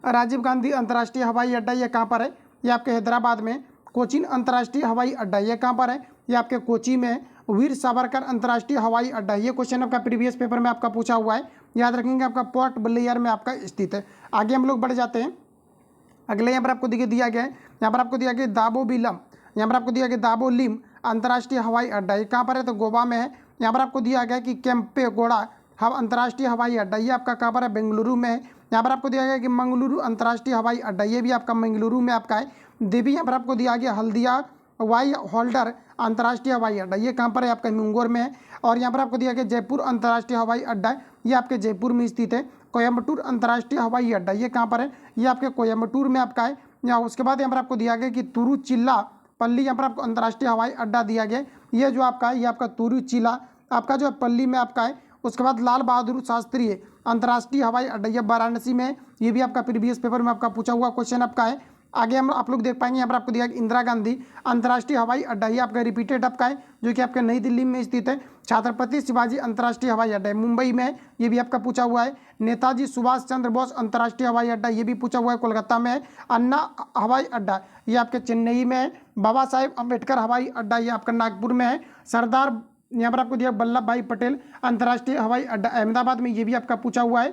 राजीव गांधी अंतर्राष्ट्रीय हवाई अड्डा, ये कहाँ पर है, ये आपके हैदराबाद में। कोचीन अंतर्राष्ट्रीय हवाई अड्डा, ये कहाँ पर है, ये आपके कोची में। वीर सावरकर अंतर्राष्ट्रीय हवाई अड्डा, ये क्वेश्चन आपका प्रीवियस पेपर में आपका पूछा हुआ है, याद रखेंगे, आपका पोर्ट ब्लेयर में आपका स्थित है। आगे हम लोग बढ़ जाते हैं, अगले यहाँ पर आपको देखिए दिया गया है, यहाँ पर आपको दिया गया दाबोबिलम, यहाँ पर आपको दिया गया दाबोलिम अंतर्राष्ट्रीय हवाई अड्डा, ये कहाँ पर है, तो गोवा में है। यहाँ पर आपको दिया गया कि केम्पेगौड़ा अंतर्राष्ट्रीय हवाई अड्डा, ये आपका कहाँ पर है, बेंगलुरु में है। यहाँ पर आपको दिया गया कि मंगलुरु अंतर्राष्ट्रीय हवाई अड्डा, ये भी आपका मंगलुरु में आपका है। देवी, यहाँ पर आपको दिया गया हल्दिया वाई होल्डर अंतर्राष्ट्रीय हवाई अड्डा, ये कहाँ पर है, आपका मंगोर में है। और यहाँ पर आपको दिया गया जयपुर अंतर्राष्ट्रीय हवाई अड्डा, ये आपके जयपुर में स्थित है। कोयम्बटूर अंतर्राष्ट्रीय हवाई अड्डा, ये कहाँ पर है, ये आपके कोयम्बटूर में आपका है। या उसके बाद यहाँ पर आपको दिया गया कि तुरुचिल्लापल्ली, यहाँ पर आपको अंतर्राष्ट्रीय हवाई अड्डा दिया गया, ये जो आपका है, ये आपका तुरुचिला आपका जो है पल्ली में आपका है। उसके बाद लाल बहादुर शास्त्री अंतर्राष्ट्रीय हवाई अड्डा, ये वाराणसी में है, ये भी आपका प्रीवियस पेपर में आपका पूछा हुआ क्वेश्चन आपका है। आगे हम आप लोग देख पाएंगे, यहाँ पर आपको दिया इंदिरा गांधी अंतर्राष्ट्रीय हवाई अड्डा, ये आपका रिपीटेड आपका है, जो कि आपके नई दिल्ली में स्थित है। छत्रपति शिवाजी अंतर्राष्ट्रीय हवाई अड्डा मुंबई में है, ये भी आपका पूछा हुआ है। नेताजी सुभाष चंद्र बोस अंतर्राष्ट्रीय हवाई अड्डा, ये भी पूछा हुआ है, कोलकाता में है। अन्ना हवाई अड्डा, ये आपके चेन्नई में है। बाबा साहेब अम्बेडकर हवाई अड्डा, ये आपका नागपुर में है। सरदार, यहाँ पर आपको दिया वल्लभ भाई पटेल अंतर्राष्ट्रीय हवाई अड्डा अहमदाबाद में, ये भी आपका पूछा हुआ है।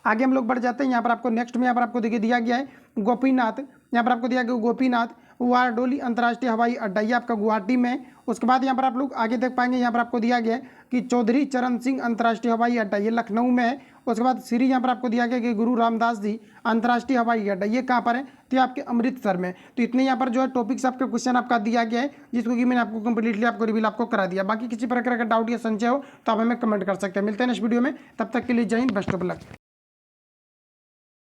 आगे हम लोग बढ़ जाते हैं, यहाँ पर आपको नेक्स्ट में यहाँ पर आपको देखिए दिया गया है गोपीनाथ, यहाँ पर आपको दिया गया गोपीनाथ वारडोली अंतर्राष्ट्रीय हवाई अड्डा, ये आपका गुवाहाटी में। उसके बाद यहाँ पर आप लोग आगे देख पाएंगे, यहाँ पर आपको दिया गया है कि चौधरी चरण सिंह अंतर्राष्ट्रीय हवाई अड्डा, ये लखनऊ में है। उसके बाद श्री, यहाँ पर आपको दिया गया कि गुरु रामदास जी अंतर्राष्ट्रीय हवाई अड्डा, ये कहाँ पर है, तो आपके अमृतसर में। तो इतने यहाँ पर जो है टॉपिक्स आपके क्वेश्चन आपका दिया गया है, जिसको कि मैंने आपको कंप्लीटली आपको रिवील आपको करा दिया। बाकी किसी प्रकार का डाउट या संशय हो तो आप हमें कमेंट कर सकते हैं। मिलते हैं नेक्स्ट वीडियो में, तब तक के लिए जय हिंद, बेस्ट ऑफ लक।